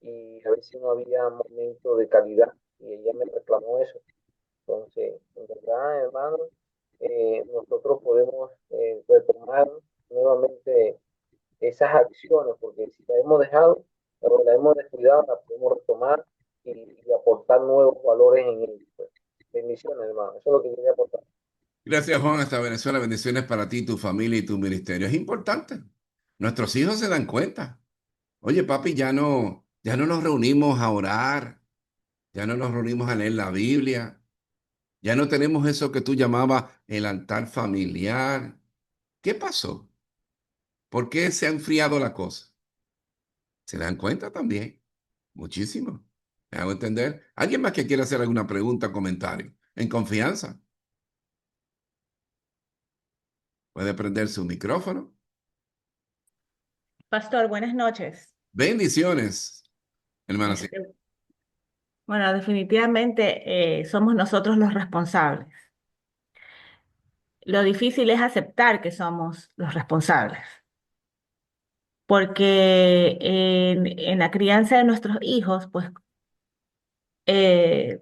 S3: y a ver si no había momento de calidad, y ella me reclamó eso. Entonces, en verdad, hermano, nosotros podemos retomar nuevamente esas acciones, porque si la hemos dejado o la hemos descuidado, la podemos retomar y aportar nuevos valores en ellos. Pues. Bendiciones, hermano. Eso es lo que quería aportar.
S1: Gracias, Juan, hasta Venezuela. Bendiciones para ti, tu familia y tu ministerio. Es importante. Nuestros hijos se dan cuenta. Oye, papi, ya no nos reunimos a orar, ya no nos reunimos a leer la Biblia, ya no tenemos eso que tú llamabas el altar familiar. ¿Qué pasó? ¿Por qué se ha enfriado la cosa? ¿Se dan cuenta también? Muchísimo. ¿Me hago entender? ¿Alguien más que quiera hacer alguna pregunta o comentario? En confianza. Puede prender su micrófono.
S4: Pastor, buenas noches.
S1: Bendiciones, hermana.
S4: Este, bueno, definitivamente somos nosotros los responsables. Lo difícil es aceptar que somos los responsables, porque en la crianza de nuestros hijos, pues eh,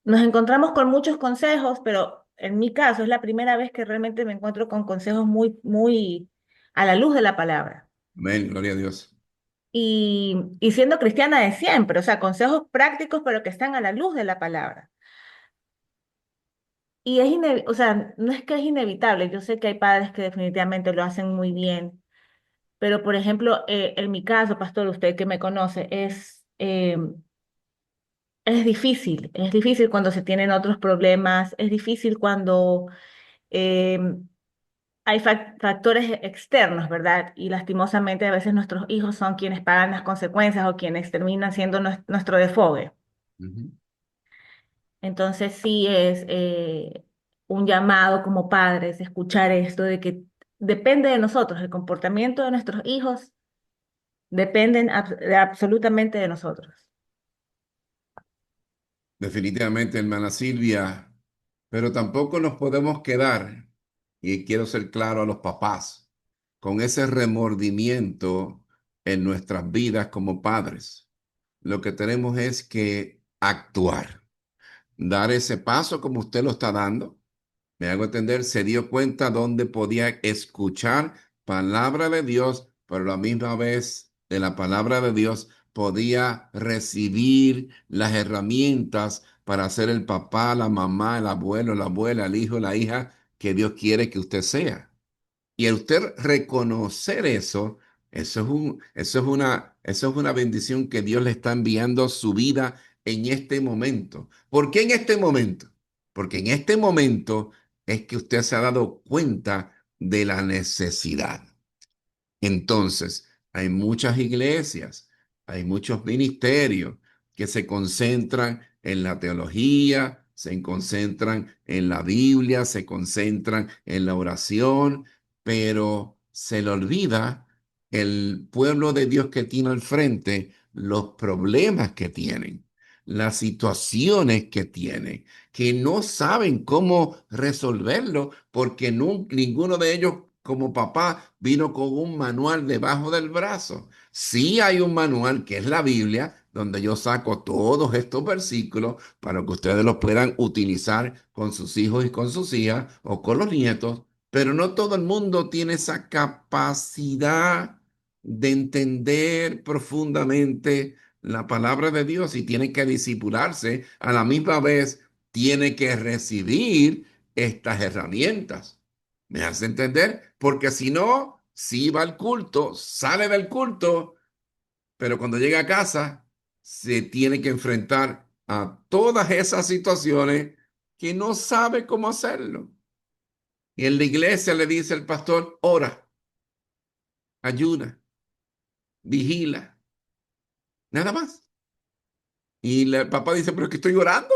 S4: nos encontramos con muchos consejos, pero en mi caso es la primera vez que realmente me encuentro con consejos muy, muy a la luz de la palabra.
S1: Amén, gloria a Dios.
S4: Y siendo cristiana de siempre, o sea, consejos prácticos, pero que están a la luz de la palabra. Y o sea, no es que es inevitable, yo sé que hay padres que definitivamente lo hacen muy bien, pero por ejemplo, en mi caso, pastor, usted que me conoce, es difícil cuando se tienen otros problemas, es difícil cuando eh, hay factores externos, ¿verdad? Y lastimosamente a veces nuestros hijos son quienes pagan las consecuencias o quienes terminan siendo nuestro desfogue.
S1: Ujú.
S4: Entonces sí es un llamado como padres, escuchar esto de que depende de nosotros, el comportamiento de nuestros hijos dependen absolutamente de nosotros.
S1: Definitivamente, hermana Silvia, pero tampoco nos podemos quedar, y quiero ser claro a los papás, con ese remordimiento en nuestras vidas como padres. Lo que tenemos es que actuar, dar ese paso como usted lo está dando. Me hago entender, se dio cuenta donde podía escuchar palabra de Dios, pero a la misma vez de la palabra de Dios podía recibir las herramientas para ser el papá, la mamá, el abuelo, la abuela, el hijo, la hija que Dios quiere que usted sea. Y al usted reconocer eso, eso es una bendición que Dios le está enviando a su vida en este momento. ¿Por qué en este momento? Porque en este momento es que usted se ha dado cuenta de la necesidad. Entonces, hay muchas iglesias, hay muchos ministerios que se concentran en la teología, se concentran en la Biblia, se concentran en la oración, pero se le olvida el pueblo de Dios que tiene al frente, los problemas que tienen, las situaciones que tienen, que no saben cómo resolverlo porque ninguno de ellos como papá vino con un manual debajo del brazo. Sí hay un manual que es la Biblia, donde yo saco todos estos versículos para que ustedes los puedan utilizar con sus hijos y con sus hijas o con los nietos, pero no todo el mundo tiene esa capacidad de entender profundamente la palabra de Dios y tiene que discipularse. A la misma vez, tiene que recibir estas herramientas. ¿Me hace entender? Porque si no, si va al culto, sale del culto, pero cuando llega a casa, se tiene que enfrentar a todas esas situaciones que no sabe cómo hacerlo. Y en la iglesia le dice el pastor, ora, ayuna, vigila, nada más. Y el papá dice, pero es que estoy orando,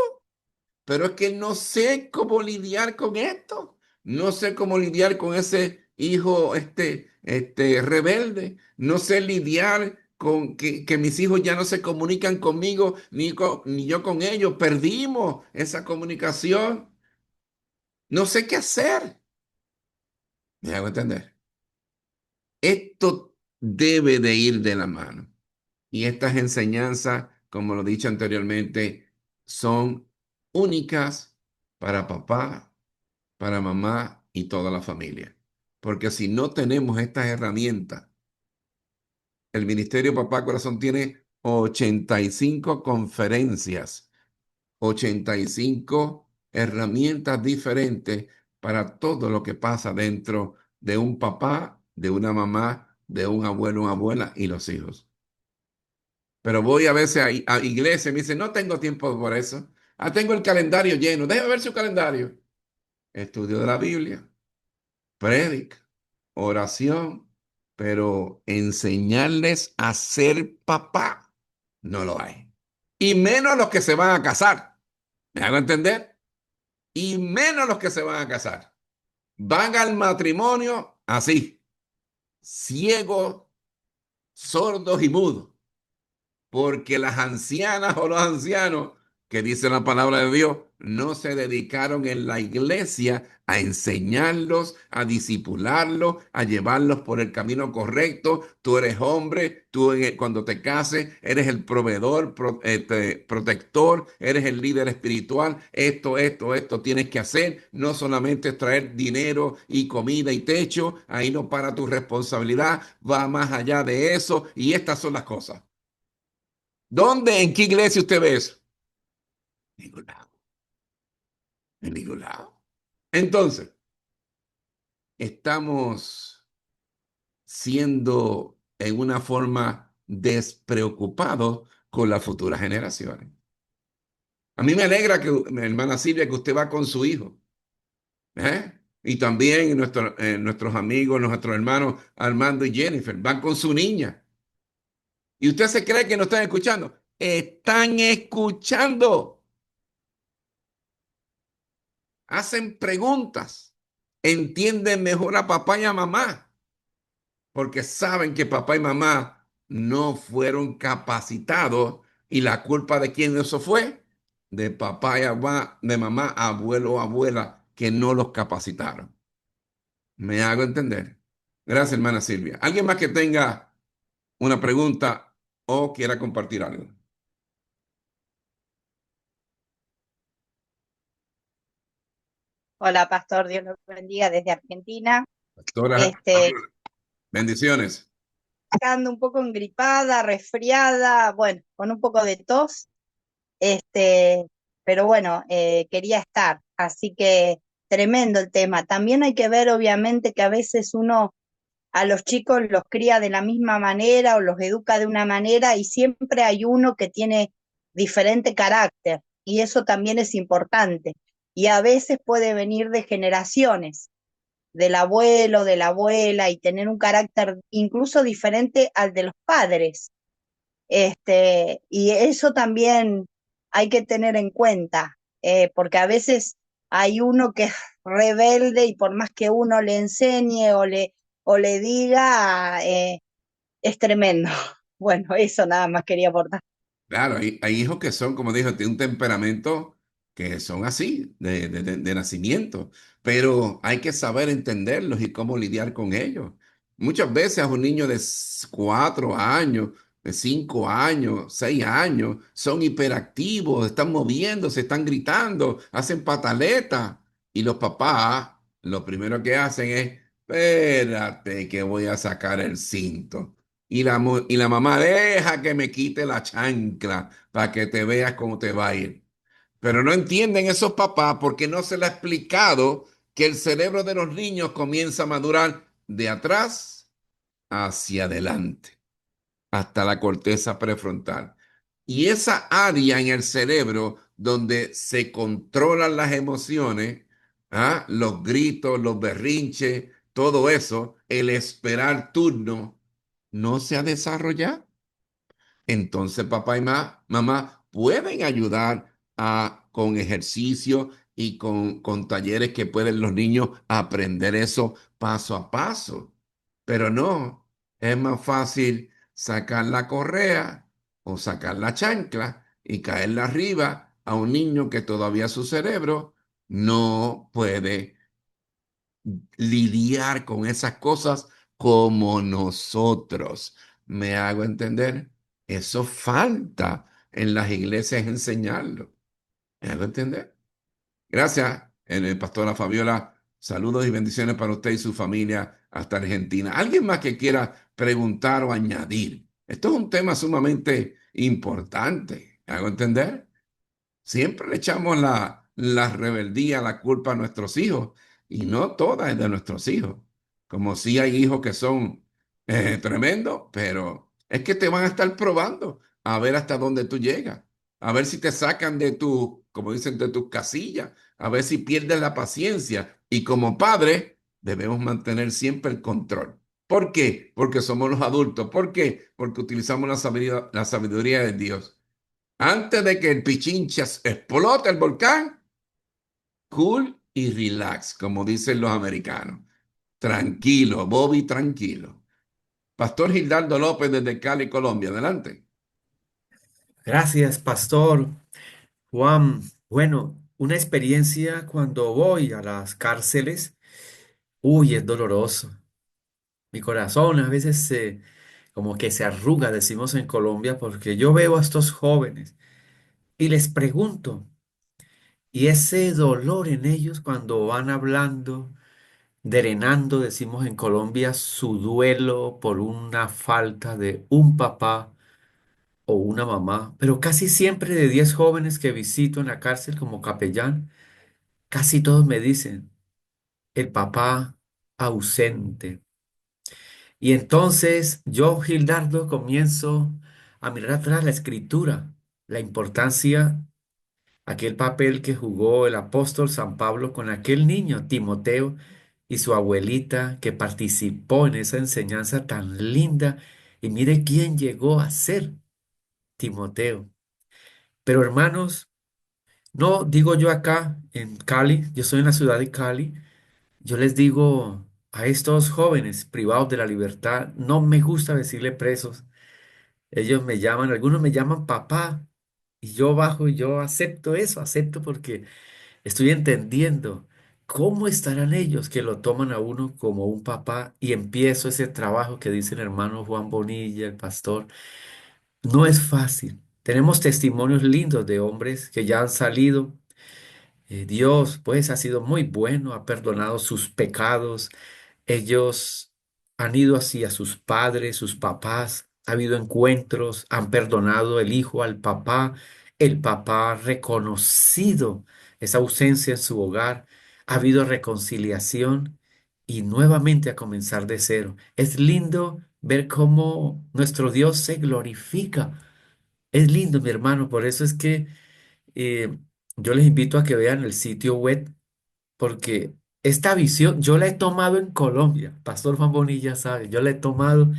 S1: pero es que no sé cómo lidiar con esto. No sé cómo lidiar con ese hijo rebelde. No sé lidiar con que mis hijos ya no se comunican conmigo ni yo con ellos. Perdimos esa comunicación. No sé qué hacer. ¿Me hago entender? Esto debe de ir de la mano. Y estas enseñanzas, como lo he dicho anteriormente, son únicas para papá, para mamá y toda la familia. Porque si no tenemos estas herramientas, el Ministerio Papá Corazón tiene 85 conferencias, 85 herramientas diferentes para todo lo que pasa dentro de un papá, de una mamá, de un abuelo, una abuela y los hijos. Pero voy a veces a iglesia y me dicen, no tengo tiempo por eso. Ah, tengo el calendario lleno. Déjame ver su calendario. Estudio de la Biblia, prédica, oración, pero enseñarles a ser papá no lo hay. Y menos los que se van a casar. ¿Me hago entender? Y menos los que se van a casar. Van al matrimonio así, ciegos, sordos y mudos. Porque las ancianas o los ancianos que dice la palabra de Dios no se dedicaron en la iglesia a enseñarlos, a disipularlos, a llevarlos por el camino correcto. Tú eres hombre, cuando te cases eres el proveedor, protector, eres el líder espiritual. Esto tienes que hacer. No solamente traer dinero y comida y techo, ahí no para tu responsabilidad, va más allá de eso y estas son las cosas. ¿Dónde, en qué iglesia usted ve eso? En ningún lado. En ningún lado. Entonces, estamos siendo en una forma despreocupados con las futuras generaciones. A mí me alegra que, mi hermana Silvia, que usted va con su hijo. ¿Eh? Y también nuestros amigos, nuestros hermanos Armando y Jennifer, van con su niña. Y usted se cree que no están escuchando. Están escuchando. Hacen preguntas, entienden mejor a papá y a mamá, porque saben que papá y mamá no fueron capacitados y la culpa de quién eso fue, de papá y de mamá, abuelo o abuela, que no los capacitaron. ¿Me hago entender? Gracias, hermana Silvia. ¿Alguien más que tenga una pregunta o quiera compartir algo?
S5: Hola, Pastor, Dios los bendiga desde Argentina.
S1: Doctora, bendiciones.
S5: Ando un poco engripada, resfriada, bueno, con un poco de tos, pero bueno, quería estar, así que tremendo el tema. También hay que ver, obviamente, que a veces uno a los chicos los cría de la misma manera o los educa de una manera y siempre hay uno que tiene diferente carácter y eso también es importante. Y a veces puede venir de generaciones, del abuelo, de la abuela, y tener un carácter incluso diferente al de los padres. Y eso también hay que tener en cuenta, porque a veces hay uno que es rebelde y por más que uno le enseñe o le diga, es tremendo. Bueno, eso nada más quería aportar.
S1: Claro, hay hijos que son, como dijo, tienen un temperamento que son así, de nacimiento, pero hay que saber entenderlos y cómo lidiar con ellos. Muchas veces a un niño de 4 años, de 5 años, 6 años, son hiperactivos, están moviéndose, están gritando, hacen pataletas y los papás lo primero que hacen es, espérate que voy a sacar el cinto. y la mamá deja que me quite la chancla para que te veas cómo te va a ir. Pero no entienden esos papás porque no se les ha explicado que el cerebro de los niños comienza a madurar de atrás hacia adelante, hasta la corteza prefrontal. Y esa área en el cerebro donde se controlan las emociones, ¿ah? Los gritos, los berrinches, todo eso, el esperar turno, no se ha desarrollado. Entonces papá y mamá pueden ayudar con ejercicio y con talleres que pueden los niños aprender eso paso a paso. Pero no, es más fácil sacar la correa o sacar la chancla y caerla arriba a un niño que todavía su cerebro no puede lidiar con esas cosas como nosotros. ¿Me hago entender? Eso falta en las iglesias enseñarlo. ¿Me hago entender? Gracias, pastora Fabiola. Saludos y bendiciones para usted y su familia hasta Argentina. ¿Alguien más que quiera preguntar o añadir? Esto es un tema sumamente importante. ¿Me hago entender? Siempre le echamos la rebeldía, la culpa a nuestros hijos, y no toda es de nuestros hijos. Como si hay hijos que son tremendos, pero es que te van a estar probando a ver hasta dónde tú llegas, a ver si te sacan de tu, como dicen, de tus casillas, a ver si pierdes la paciencia. Y como padre, debemos mantener siempre el control. ¿Por qué? Porque somos los adultos. ¿Por qué? Porque utilizamos la sabiduría de Dios. Antes de que el Pichincha explote el volcán, cool y relax, como dicen los americanos. Tranquilo, Bobby, tranquilo. Pastor Gildardo López desde Cali, Colombia. Adelante.
S2: Gracias, pastor Juan. Bueno, una experiencia cuando voy a las cárceles, uy, es doloroso. Mi corazón a veces como que se arruga, decimos en Colombia, porque yo veo a estos jóvenes y les pregunto, y ese dolor en ellos cuando van hablando, drenando, decimos en Colombia, su duelo por una falta de un papá o una mamá, pero casi siempre de 10 jóvenes que visito en la cárcel como capellán, casi todos me dicen, el papá ausente. Y entonces yo, Gildardo, comienzo a mirar atrás la escritura, la importancia, aquel papel que jugó el apóstol San Pablo con aquel niño, Timoteo, y su abuelita que participó en esa enseñanza tan linda. Y mire quién llegó a ser Timoteo. Pero hermanos, no digo yo acá en Cali, yo estoy en la ciudad de Cali, yo les digo a estos jóvenes privados de la libertad, no me gusta decirle presos. Ellos me llaman, algunos me llaman papá, y yo bajo y yo acepto eso, acepto porque estoy entendiendo cómo estarán ellos que lo toman a uno como un papá y empiezo ese trabajo que dice el hermano Juan Bonilla, el pastor. No es fácil. Tenemos testimonios lindos de hombres que ya han salido. Dios, pues, ha sido muy bueno, ha perdonado sus pecados. Ellos han ido hacia sus padres, sus papás, ha habido encuentros, han perdonado el hijo al papá, el papá ha reconocido esa ausencia en su hogar, ha habido reconciliación y nuevamente a comenzar de cero. Es lindo ver cómo nuestro Dios se glorifica. Es lindo, mi hermano, por eso es que eh, yo les invito a que vean el sitio web porque esta visión yo la he tomado en Colombia. Pastor Juan Bonilla sabe, yo la he tomado,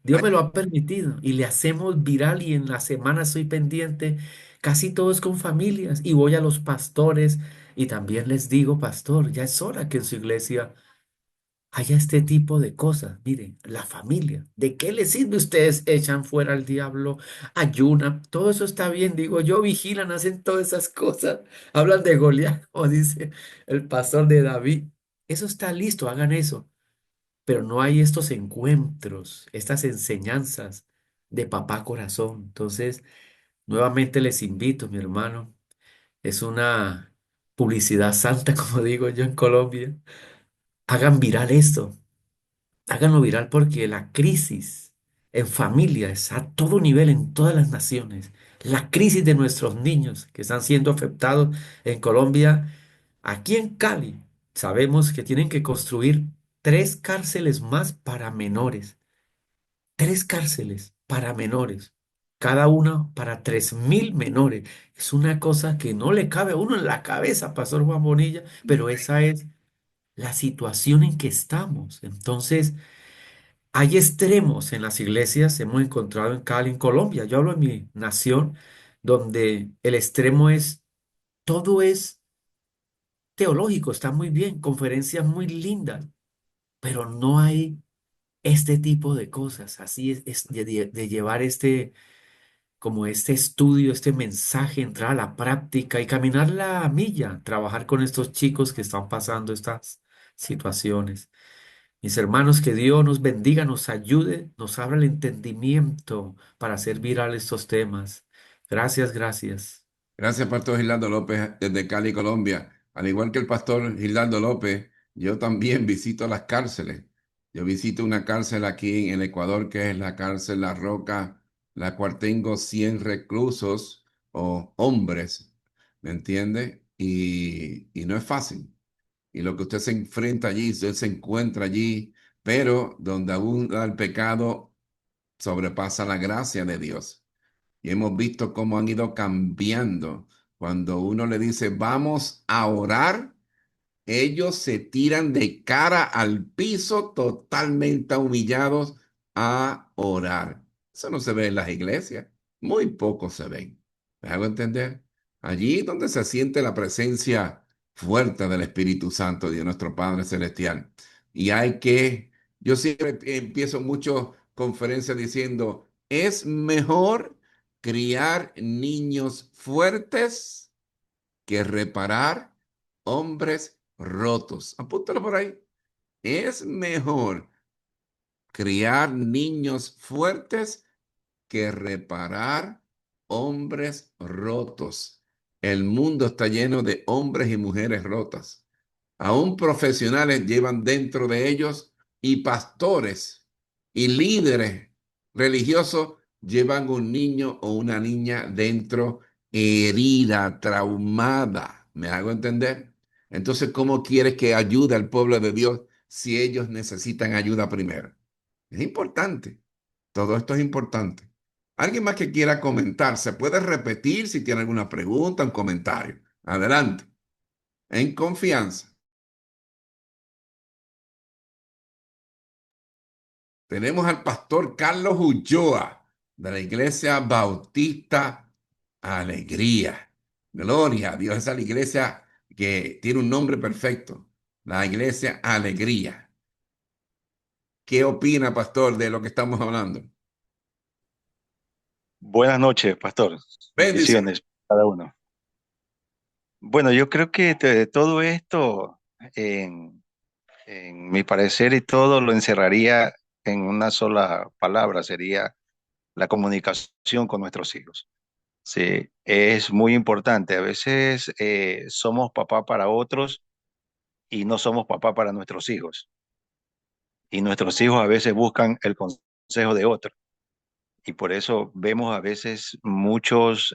S2: Dios me lo ha permitido y le hacemos viral y en la semana estoy pendiente, casi todos con familias y voy a los pastores y también les digo, pastor, ya es hora que en su iglesia haya este tipo de cosas. Miren, la familia, ¿de qué les sirve? Ustedes echan fuera al diablo, ayunan, todo eso está bien, digo yo, vigilan, hacen todas esas cosas, hablan de Goliat, como dice el pastor de David. Eso está listo, hagan eso, pero no hay estos encuentros, estas enseñanzas de papá corazón. Entonces, nuevamente les invito, mi hermano, es una publicidad santa, como digo yo en Colombia. Hagan viral esto. Háganlo viral porque la crisis en familias, a todo nivel, en todas las naciones. La crisis de nuestros niños que están siendo afectados en Colombia, aquí en Cali, sabemos que tienen que construir 3 cárceles más para menores. 3 cárceles para menores, cada una para 3.000 menores. Es una cosa que no le cabe a uno en la cabeza, Pastor Juan Bonilla, pero esa es la situación en que estamos. Entonces, hay extremos en las iglesias, hemos encontrado en Cali, en Colombia. Yo hablo de mi nación, donde el extremo es, todo es teológico, está muy bien, conferencias muy lindas, pero no hay este tipo de cosas. Así es de llevar como este estudio, este mensaje, entrar a la práctica y caminar la milla, trabajar con estos chicos que están pasando estas situaciones. Mis hermanos, que Dios nos bendiga, nos ayude, nos abra el entendimiento para hacer viral estos temas. Gracias, gracias.
S1: Gracias, Pastor Gildardo López, desde Cali, Colombia. Al igual que el Pastor Gildardo López, yo también visito las cárceles. Yo visito una cárcel aquí en el Ecuador, que es la cárcel La Roca, la cual tengo 100 reclusos o hombres, ¿me entiende? Y no es fácil. Y lo que usted se enfrenta allí, usted se encuentra allí, pero donde abunda el pecado, sobrepasa la gracia de Dios. Y hemos visto cómo han ido cambiando. Cuando uno le dice, vamos a orar, ellos se tiran de cara al piso totalmente humillados a orar. Eso no se ve en las iglesias. Muy pocos se ven. ¿Me hago entender? Allí donde se siente la presencia fuerte del Espíritu Santo de nuestro Padre Celestial. Y yo siempre empiezo muchas conferencias diciendo, es mejor criar niños fuertes que reparar hombres rotos. Apúntalo por ahí. Es mejor criar niños fuertes que reparar hombres rotos. El mundo está lleno de hombres y mujeres rotas. Aún profesionales llevan dentro de ellos y pastores y líderes religiosos llevan un niño o una niña dentro herida, traumada. ¿Me hago entender? Entonces, ¿cómo quieres que ayude al pueblo de Dios si ellos necesitan ayuda primero? Es importante. Todo esto es importante. ¿Alguien más que quiera comentar? ¿Se puede repetir si tiene alguna pregunta, un comentario? Adelante. En confianza. Tenemos al pastor Carlos Ulloa de la Iglesia Bautista Alegría. Gloria a Dios. Esa es la iglesia que tiene un nombre perfecto. La Iglesia Alegría. ¿Qué opina, pastor, de lo que estamos hablando?
S6: Buenas noches, pastor.
S1: Bendiciones.
S6: Bendiciones para cada uno. Bueno, yo creo que de todo esto, en mi parecer y todo, lo encerraría en una sola palabra, sería la comunicación con nuestros hijos. Sí, es muy importante. A veces somos papá para otros y no somos papá para nuestros hijos. Y nuestros hijos a veces buscan el consejo de otros. Y por eso vemos a veces muchos,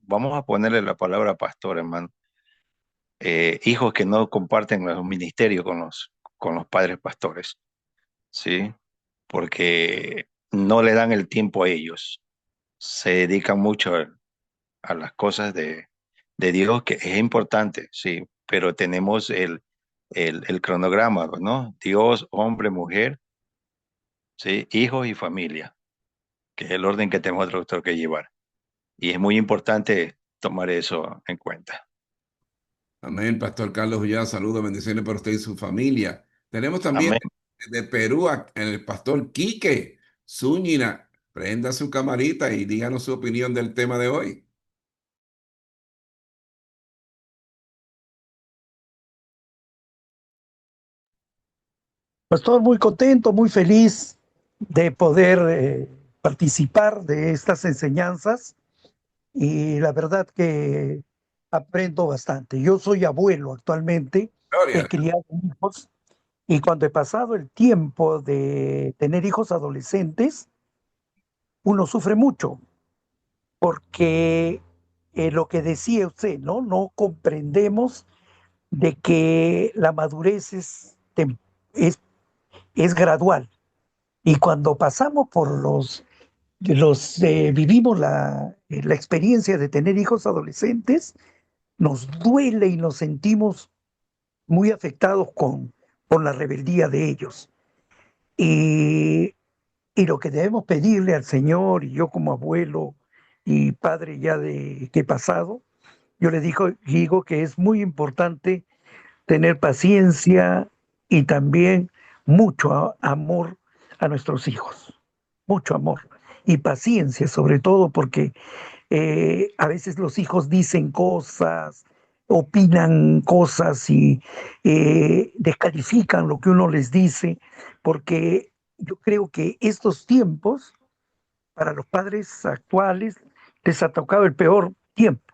S6: vamos a ponerle la palabra pastor, hermano, hijos que no comparten los ministerios con los padres pastores, ¿sí? Porque no le dan el tiempo a ellos, se dedican mucho a las cosas de Dios, que es importante, sí, pero tenemos el cronograma, ¿no? Dios, hombre, mujer, ¿sí? Hijos y familia, que es el orden que tenemos nosotros que llevar. Y es muy importante tomar eso en cuenta.
S1: Amén, Pastor Carlos Ulloa, saludos, bendiciones para usted y su familia. Tenemos también
S6: Amén.
S1: de Perú el pastor Quique Zúñiga. Prenda su camarita y díganos su opinión del tema de hoy.
S7: Pastor, muy contento, muy feliz de poder participar de estas enseñanzas y la verdad que aprendo bastante. Yo soy abuelo actualmente,
S1: Gloria
S7: he
S1: a Dios.
S7: criado hijos Y cuando he pasado el tiempo de tener hijos adolescentes, uno sufre mucho porque lo que decía usted, ¿no? No comprendemos de que la madurez es, es gradual. Y cuando pasamos por vivimos la experiencia de tener hijos adolescentes, nos duele y nos sentimos muy afectados con la rebeldía de ellos. Y, y lo que debemos pedirle al Señor, y yo como abuelo y padre ya de que he pasado, yo le digo que es muy importante tener paciencia y también mucho amor a nuestros hijos, mucho amor y paciencia sobre todo porque a veces los hijos dicen cosas, opinan cosas y descalifican lo que uno les dice, porque yo creo que estos tiempos para los padres actuales les ha tocado el peor tiempo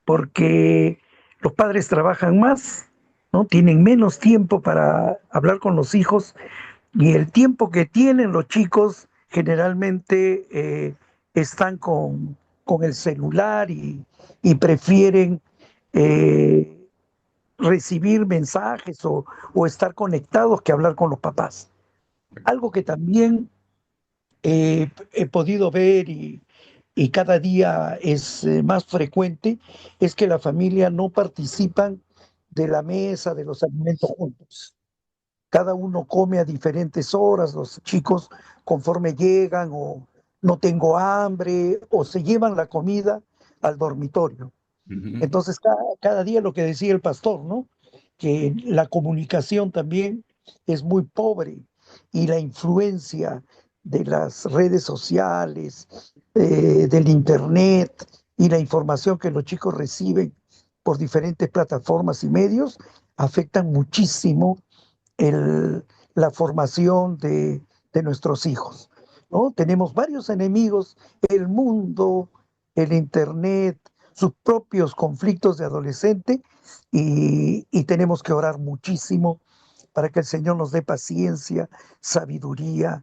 S7: porque los padres trabajan más, ¿no? Tienen menos tiempo para hablar con los hijos y el tiempo que tienen los chicos generalmente están con el celular y prefieren eh, recibir mensajes o estar conectados que hablar con los papás. Algo que también he podido ver y cada día es más frecuente, es que la familia no participan de la mesa, de los alimentos juntos. Cada uno come a diferentes horas, los chicos conforme llegan o no tengo hambre o se llevan la comida al dormitorio.
S1: Ujú.
S7: Entonces, cada día lo que decía el pastor, ¿no? Que la comunicación también es muy pobre y la influencia de las redes sociales, del internet y la información que los chicos reciben por diferentes plataformas y medios afectan muchísimo el- la formación de nuestros hijos, ¿no? Tenemos varios enemigos, el mundo, el internet, sus propios conflictos de adolescente y tenemos que orar muchísimo para que el Señor nos dé paciencia, sabiduría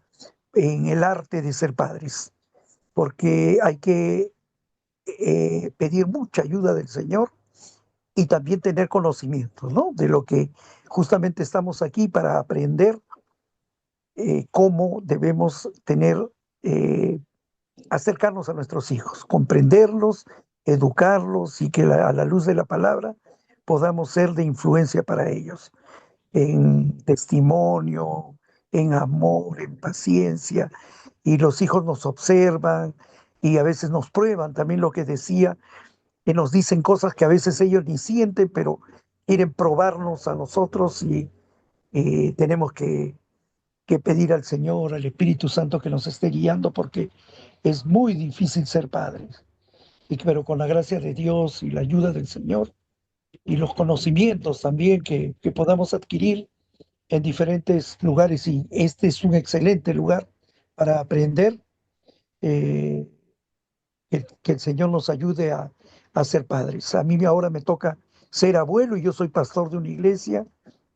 S7: en el arte de ser padres, porque hay que pedir mucha ayuda del Señor y también tener conocimiento, ¿no? De lo que justamente estamos aquí para aprender cómo debemos eh, acercarnos a nuestros hijos, comprenderlos, educarlos y que a la luz de la palabra podamos ser de influencia para ellos, en testimonio, en amor, en paciencia. Y los hijos nos observan y a veces nos prueban también lo que decía, que nos dicen cosas que a veces ellos ni sienten, pero quieren probarnos a nosotros y tenemos que pedir al Señor, al Espíritu Santo que nos esté guiando, porque es muy difícil ser padres. Pero con la gracia de Dios y la ayuda del Señor y los conocimientos también que podamos adquirir en diferentes lugares, y este es un excelente lugar para aprender, eh, que el Señor nos ayude a ser padres. A mí ahora me toca ser abuelo y yo soy pastor de una iglesia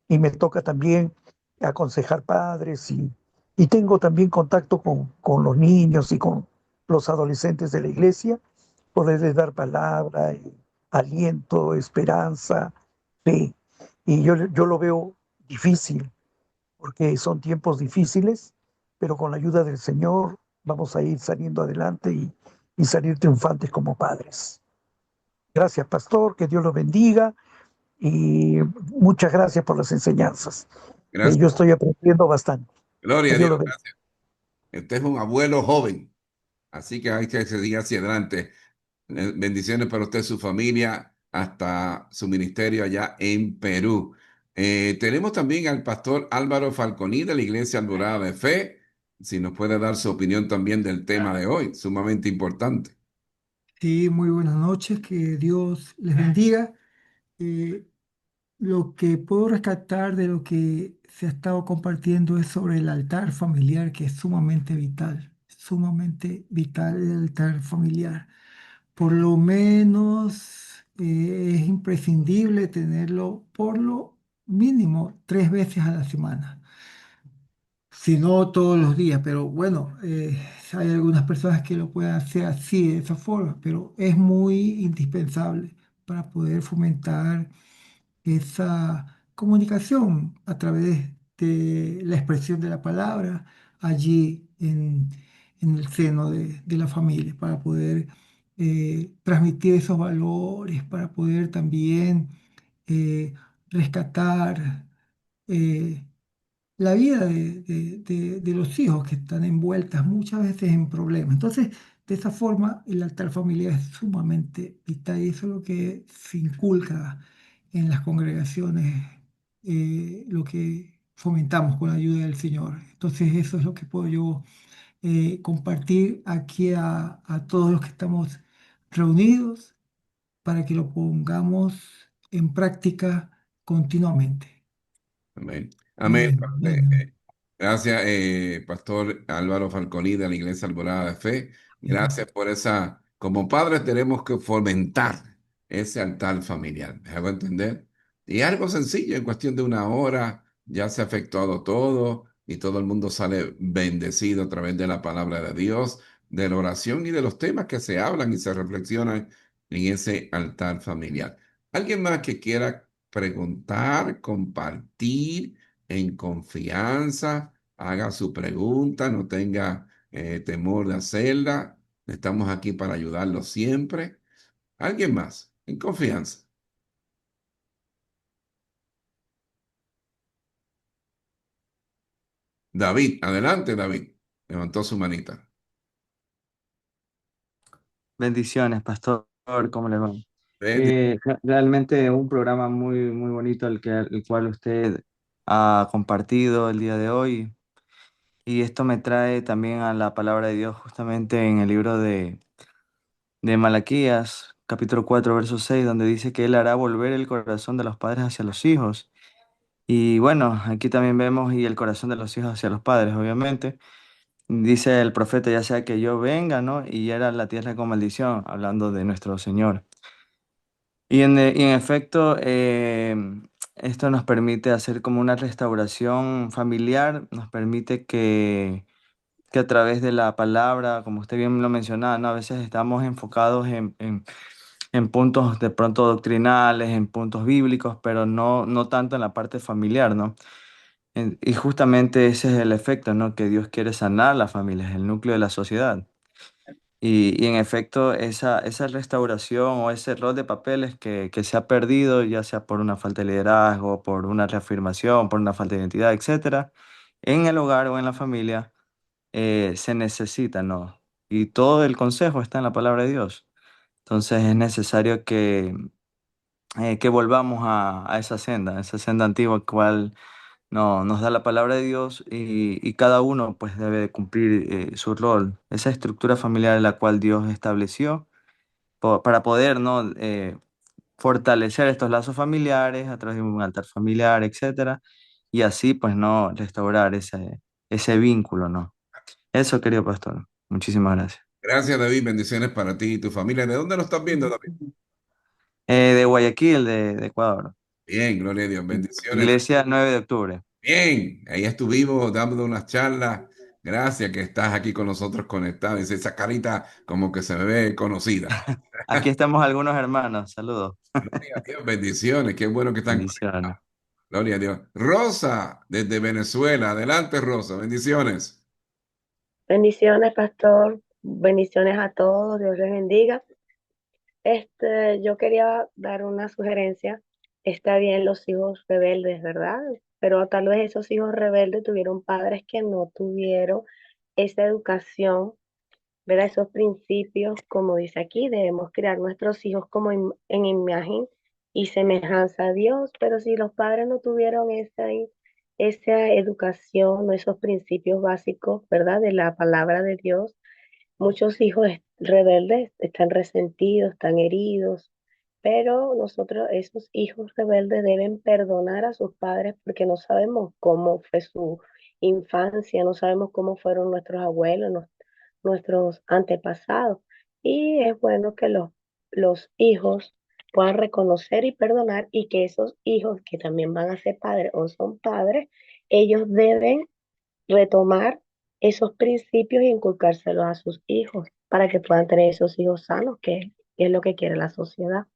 S7: y me toca también aconsejar padres y tengo también contacto con los niños y con los adolescentes de la iglesia, poderles dar palabra, y aliento, esperanza, fe. Y yo lo veo difícil porque son tiempos difíciles, pero con la ayuda del Señor vamos a ir saliendo adelante y salir triunfantes como padres. Gracias, pastor, que Dios los bendiga y muchas gracias por las enseñanzas.
S1: Gracias.
S7: Yo estoy aprendiendo bastante.
S1: Gloria
S7: Que
S1: a
S7: Dios
S1: Dios.
S7: los bendiga.
S1: Gracias. Este es un abuelo joven, así que hay que seguir hacia adelante. Bendiciones para usted, su familia, hasta su ministerio allá en Perú. Tenemos también al pastor Álvaro Falconi de la Iglesia Alborada de Fe. Si nos puede dar su opinión también del tema de hoy, sumamente importante.
S8: Sí, muy buenas noches, que Dios les bendiga. Eh, lo que puedo rescatar de lo que se ha estado compartiendo es sobre el altar familiar, que es sumamente vital el altar familiar. Por lo menos es imprescindible tenerlo por lo mínimo 3 veces a la semana, si no todos los días, pero bueno, hay algunas personas que lo pueden hacer así, de esa forma, pero es muy indispensable para poder fomentar esa comunicación a través de la expresión de la palabra allí en el seno de la familia, para poder transmitir esos valores, para poder también eh, rescatar eh, la vida de los hijos que están envueltas muchas veces en problemas. Entonces, de esa forma, el altar familiar es sumamente vital y eso es lo que se inculca en las congregaciones, lo que fomentamos con la ayuda del Señor. Entonces, eso es lo que puedo yo compartir aquí a todos los que estamos reunidos para que lo pongamos en práctica continuamente.
S1: Amén. Amén.
S8: Amén. Amén.
S1: Gracias, Pastor Álvaro Falconi de la Iglesia Alborada de Fe.
S8: Amén.
S1: Gracias por esa. Como padres tenemos que fomentar ese altar familiar. ¿Me hago entender? Y algo sencillo, en cuestión de una hora, ya se ha efectuado todo y todo el mundo sale bendecido a través de la palabra de Dios, de la oración y de los temas que se hablan y se reflexionan en ese altar familiar. ¿Alguien más que quiera preguntar, compartir en confianza? Haga su pregunta, no tenga temor de hacerla. Estamos aquí para ayudarlo siempre. ¿Alguien más? En confianza. David, adelante, David. Levantó su manita.
S9: Bendiciones, pastor, ¿cómo le va?
S1: Bendi-
S9: Realmente un programa muy, muy bonito el cual usted ha compartido el día de hoy. Y esto me trae también a la palabra de Dios justamente en el libro de Malaquías, capítulo 4 verso 6 donde dice que Él hará volver el corazón de los padres hacia los hijos. Y bueno, aquí también vemos y el corazón de los hijos hacia los padres, obviamente. Dice el profeta, ya sea que yo venga, ¿no? Y hiera la tierra con maldición, hablando de nuestro Señor. Y en efecto, esto nos permite hacer como una restauración familiar, nos permite que a través de la palabra, como usted bien lo mencionaba, ¿no? A veces estamos enfocados en puntos de pronto doctrinales, en puntos bíblicos, pero no tanto en la parte familiar, ¿no? Y justamente ese es el efecto, ¿no? Que Dios quiere sanar las familias, el núcleo de la sociedad. Y en efecto, esa restauración o ese rol de papeles que se ha perdido, ya sea por una falta de liderazgo, por una reafirmación, por una falta de identidad, etcétera, en el hogar o en la familia, se necesita, ¿no? Y todo el consejo está en la palabra de Dios. Entonces es necesario que volvamos a esa senda antigua, cual no, nos da la palabra de Dios y cada uno pues debe de cumplir su rol, esa estructura familiar en la cual Dios estableció para poder, ¿no? Fortalecer estos lazos familiares a través de un altar familiar, etcétera, y así pues no restaurar ese vínculo, ¿no? Eso, querido pastor. Muchísimas gracias.
S1: Gracias, David. Bendiciones para ti y tu familia. ¿De dónde lo estás viendo, David?
S9: De Guayaquil, de Ecuador.
S1: Bien, gloria a Dios. Bendiciones.
S9: Iglesia 9 de octubre.
S1: Bien, ahí estuvimos dando unas charlas. Gracias que estás aquí con nosotros conectado. Dice, esa carita como que se me ve conocida.
S9: Aquí estamos algunos hermanos. Saludos.
S1: Gloria a Dios, bendiciones. Qué bueno que están
S9: Bendiciones.
S1: conectados. Gloria a Dios. Rosa, desde Venezuela. Adelante, Rosa. Bendiciones.
S10: Bendiciones, pastor. Bendiciones a todos. Dios les bendiga. Yo quería dar una sugerencia. Está bien los hijos rebeldes, ¿verdad? Pero tal vez esos hijos rebeldes tuvieron padres que no tuvieron esa educación, ¿verdad? Esos principios, como dice aquí, debemos criar nuestros hijos como en imagen y semejanza a Dios, pero si los padres no tuvieron esa educación o esos principios básicos, ¿verdad? De la palabra de Dios, muchos hijos rebeldes están resentidos, están heridos, pero nosotros, esos hijos rebeldes, deben perdonar a sus padres porque no sabemos cómo fue su infancia, no sabemos cómo fueron nuestros abuelos, nuestros antepasados. Y es bueno que los hijos puedan reconocer y perdonar y que esos hijos que también van a ser padres o son padres, ellos deben retomar esos principios y inculcárselos a sus hijos para que puedan tener esos hijos sanos, que es lo que quiere la sociedad.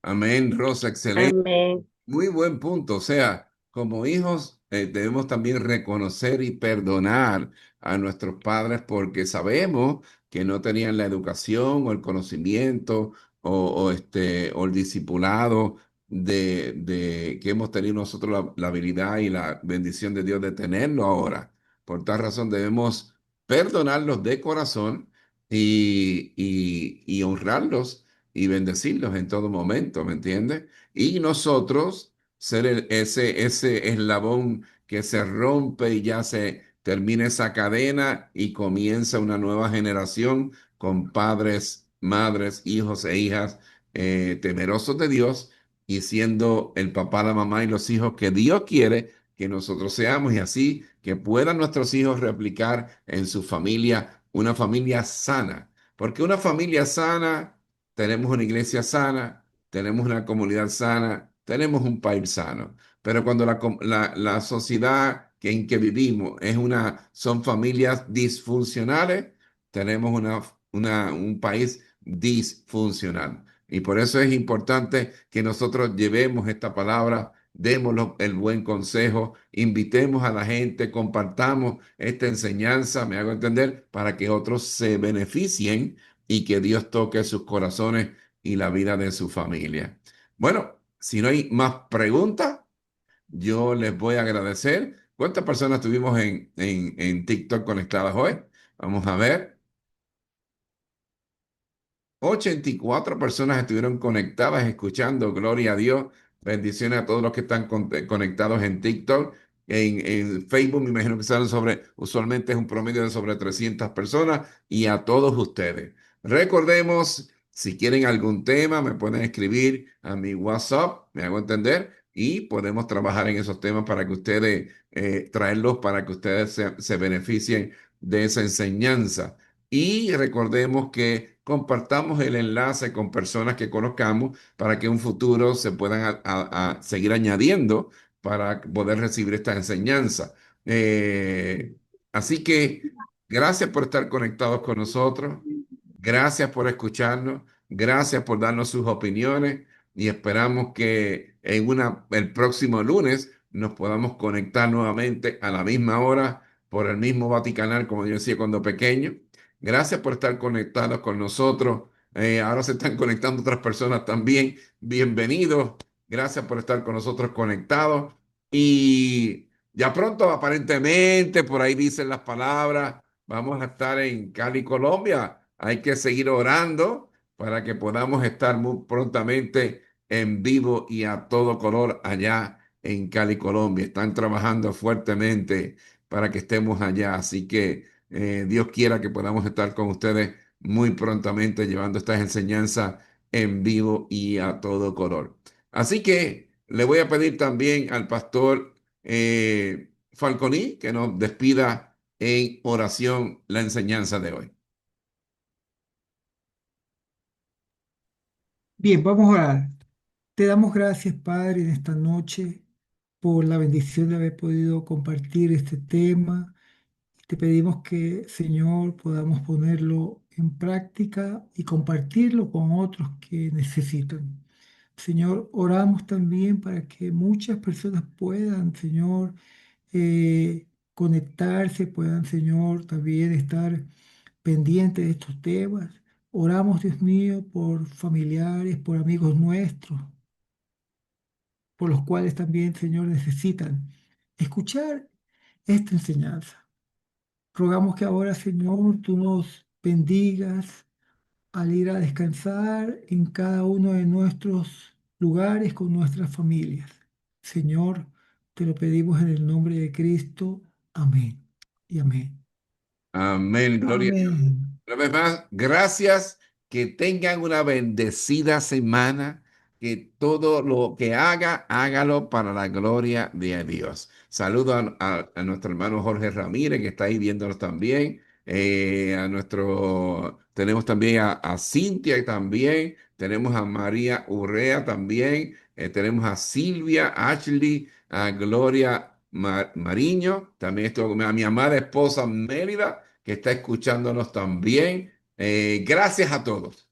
S1: Amén, Rosa, excelente.
S10: Amén.
S1: Muy buen punto. O sea, como hijos debemos también reconocer y perdonar a nuestros padres porque sabemos que no tenían la educación o el conocimiento o el discipulado que hemos tenido nosotros la habilidad y la bendición de Dios de tenerlo ahora. Por tal razón debemos perdonarlos de corazón y honrarlos y bendecirlos en todo momento, ¿me entiendes? Y nosotros ser ese eslabón que se rompe y ya se termina esa cadena y comienza una nueva generación con padres, madres, hijos e hijas temerosos de Dios y siendo el papá, la mamá y los hijos que Dios quiere que nosotros seamos y así que puedan nuestros hijos replicar en su familia una familia sana. Porque una familia sana, tenemos una iglesia sana, tenemos una comunidad sana, tenemos un país sano. Pero cuando la sociedad en que vivimos son familias disfuncionales, tenemos un país disfuncional. Y por eso es importante que nosotros llevemos esta palabra, demos el buen consejo, invitemos a la gente, compartamos esta enseñanza, me hago entender, para que otros se beneficien y que Dios toque sus corazones y la vida de su familia. Bueno, si no hay más preguntas, yo les voy a agradecer. ¿Cuántas personas tuvimos en TikTok conectadas hoy? Vamos a ver. 84 personas estuvieron conectadas, escuchando. Gloria a Dios. Bendiciones a todos los que están conectados en TikTok. En Facebook me imagino que salen usualmente es un promedio de sobre 300 personas y a todos ustedes. Recordemos, si quieren algún tema, me pueden escribir a mi WhatsApp, me hago entender, y podemos trabajar en esos temas para que ustedes, traerlos para que ustedes se beneficien de esa enseñanza. Y recordemos que compartamos el enlace con personas que conozcamos para que en un futuro se puedan a seguir añadiendo para poder recibir esta enseñanza. Eh, Así que gracias por estar conectados con nosotros. Gracias por escucharnos. Gracias por darnos sus opiniones y esperamos que el próximo lunes nos podamos conectar nuevamente a la misma hora por el mismo Vaticanal, como yo decía cuando pequeño. Gracias por estar conectados con nosotros. Ahora se están conectando otras personas también. Bienvenidos. Gracias por estar con nosotros conectados. Y ya pronto, aparentemente, por ahí dicen las palabras, vamos a estar en Cali, Colombia. Hay que seguir orando para que podamos estar muy prontamente en vivo y a todo color allá en Cali, Colombia. Están trabajando fuertemente para que estemos allá. Así que Dios quiera que podamos estar con ustedes muy prontamente llevando estas enseñanzas en vivo y a todo color. Así que le voy a pedir también al pastor Falconi que nos despida en oración la enseñanza de hoy.
S8: Bien, vamos a orar. Te damos gracias, Padre, en esta noche por la bendición de haber podido compartir este tema. Te pedimos que, Señor, podamos ponerlo en práctica y compartirlo con otros que necesitan. Señor, oramos también para que muchas personas puedan, Señor, conectarse, puedan, Señor, también estar pendientes de estos temas. Oramos, Dios mío, por familiares, por amigos nuestros, por los cuales también, Señor, necesitan escuchar esta enseñanza. Rogamos que ahora, Señor, tú nos bendigas al ir a descansar en cada uno de nuestros lugares con nuestras familias. Señor, te lo pedimos en el nombre de Cristo. Amén y amén.
S1: Amén, gloria a Dios.
S8: Amén.
S1: Una vez más, gracias. Que tengan una bendecida semana. Que todo lo que haga, hágalo para la gloria de Dios. Saludo a nuestro hermano Jorge Ramírez, que está ahí viéndonos también. tenemos también a Cintia también, tenemos a María Urrea también, tenemos a Silvia, Ashley, a Gloria Mariño, también estoy a mi amada esposa Mérida, que está escuchándonos también. Gracias a todos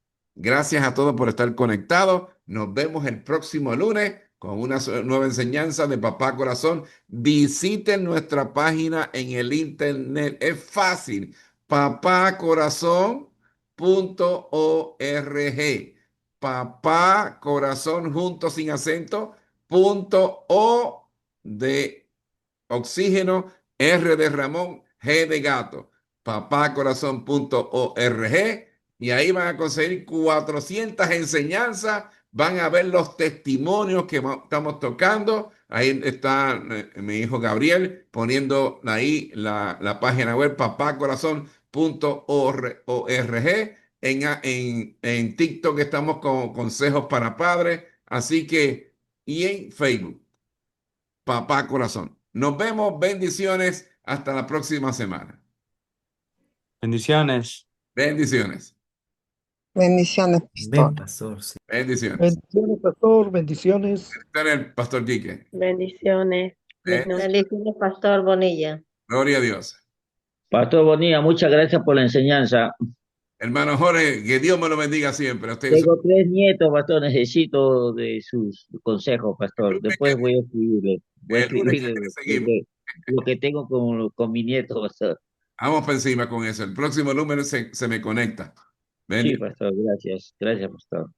S1: por estar conectados. Nos vemos el próximo lunes con una nueva enseñanza de Papá Corazón. Visiten nuestra página en el internet. Es fácil. papacorazón.org. Papá Corazón junto sin acento. O de oxígeno, R de Ramón, G de gato. papacorazón.org. Y ahí van a conseguir 400 enseñanzas. Van a ver los testimonios que estamos tocando. Ahí está mi hijo Gabriel poniendo ahí la página web papacorazón.org. En TikTok estamos con consejos para padres. Así que, y en Facebook, Papá Corazón. Nos vemos. Bendiciones. Hasta la próxima semana.
S9: Bendiciones.
S1: Bendiciones.
S2: Amén,
S7: Pastor.
S2: pastor. Sí.
S1: Bendiciones.
S7: Bendiciones, pastor. Bendiciones.
S1: Bendiciones, Pastor Quique.
S10: Bendiciones.
S11: Bendiciones, Pastor Bonilla.
S1: Gloria a Dios.
S12: Pastor Bonilla, muchas gracias por la enseñanza.
S1: Hermano Jorge, que Dios me lo bendiga siempre. A usted.
S12: Tengo 3 nietos, pastor, necesito de sus consejos, pastor. Después voy a escribirle. Voy a escribirle lo que tengo con mi nieto, pastor.
S1: Vamos para encima con eso. El próximo número se me conecta.
S12: Sí, pastor, gracias. Gracias, pastor.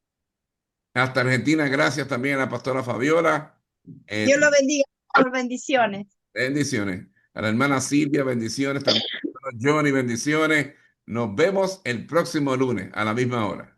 S1: Hasta Argentina, gracias también a la pastora Fabiola.
S5: Dios lo bendiga, por bendiciones.
S1: Bendiciones. A la hermana Silvia, bendiciones. También a Johnny, bendiciones. Nos vemos el próximo lunes a la misma hora.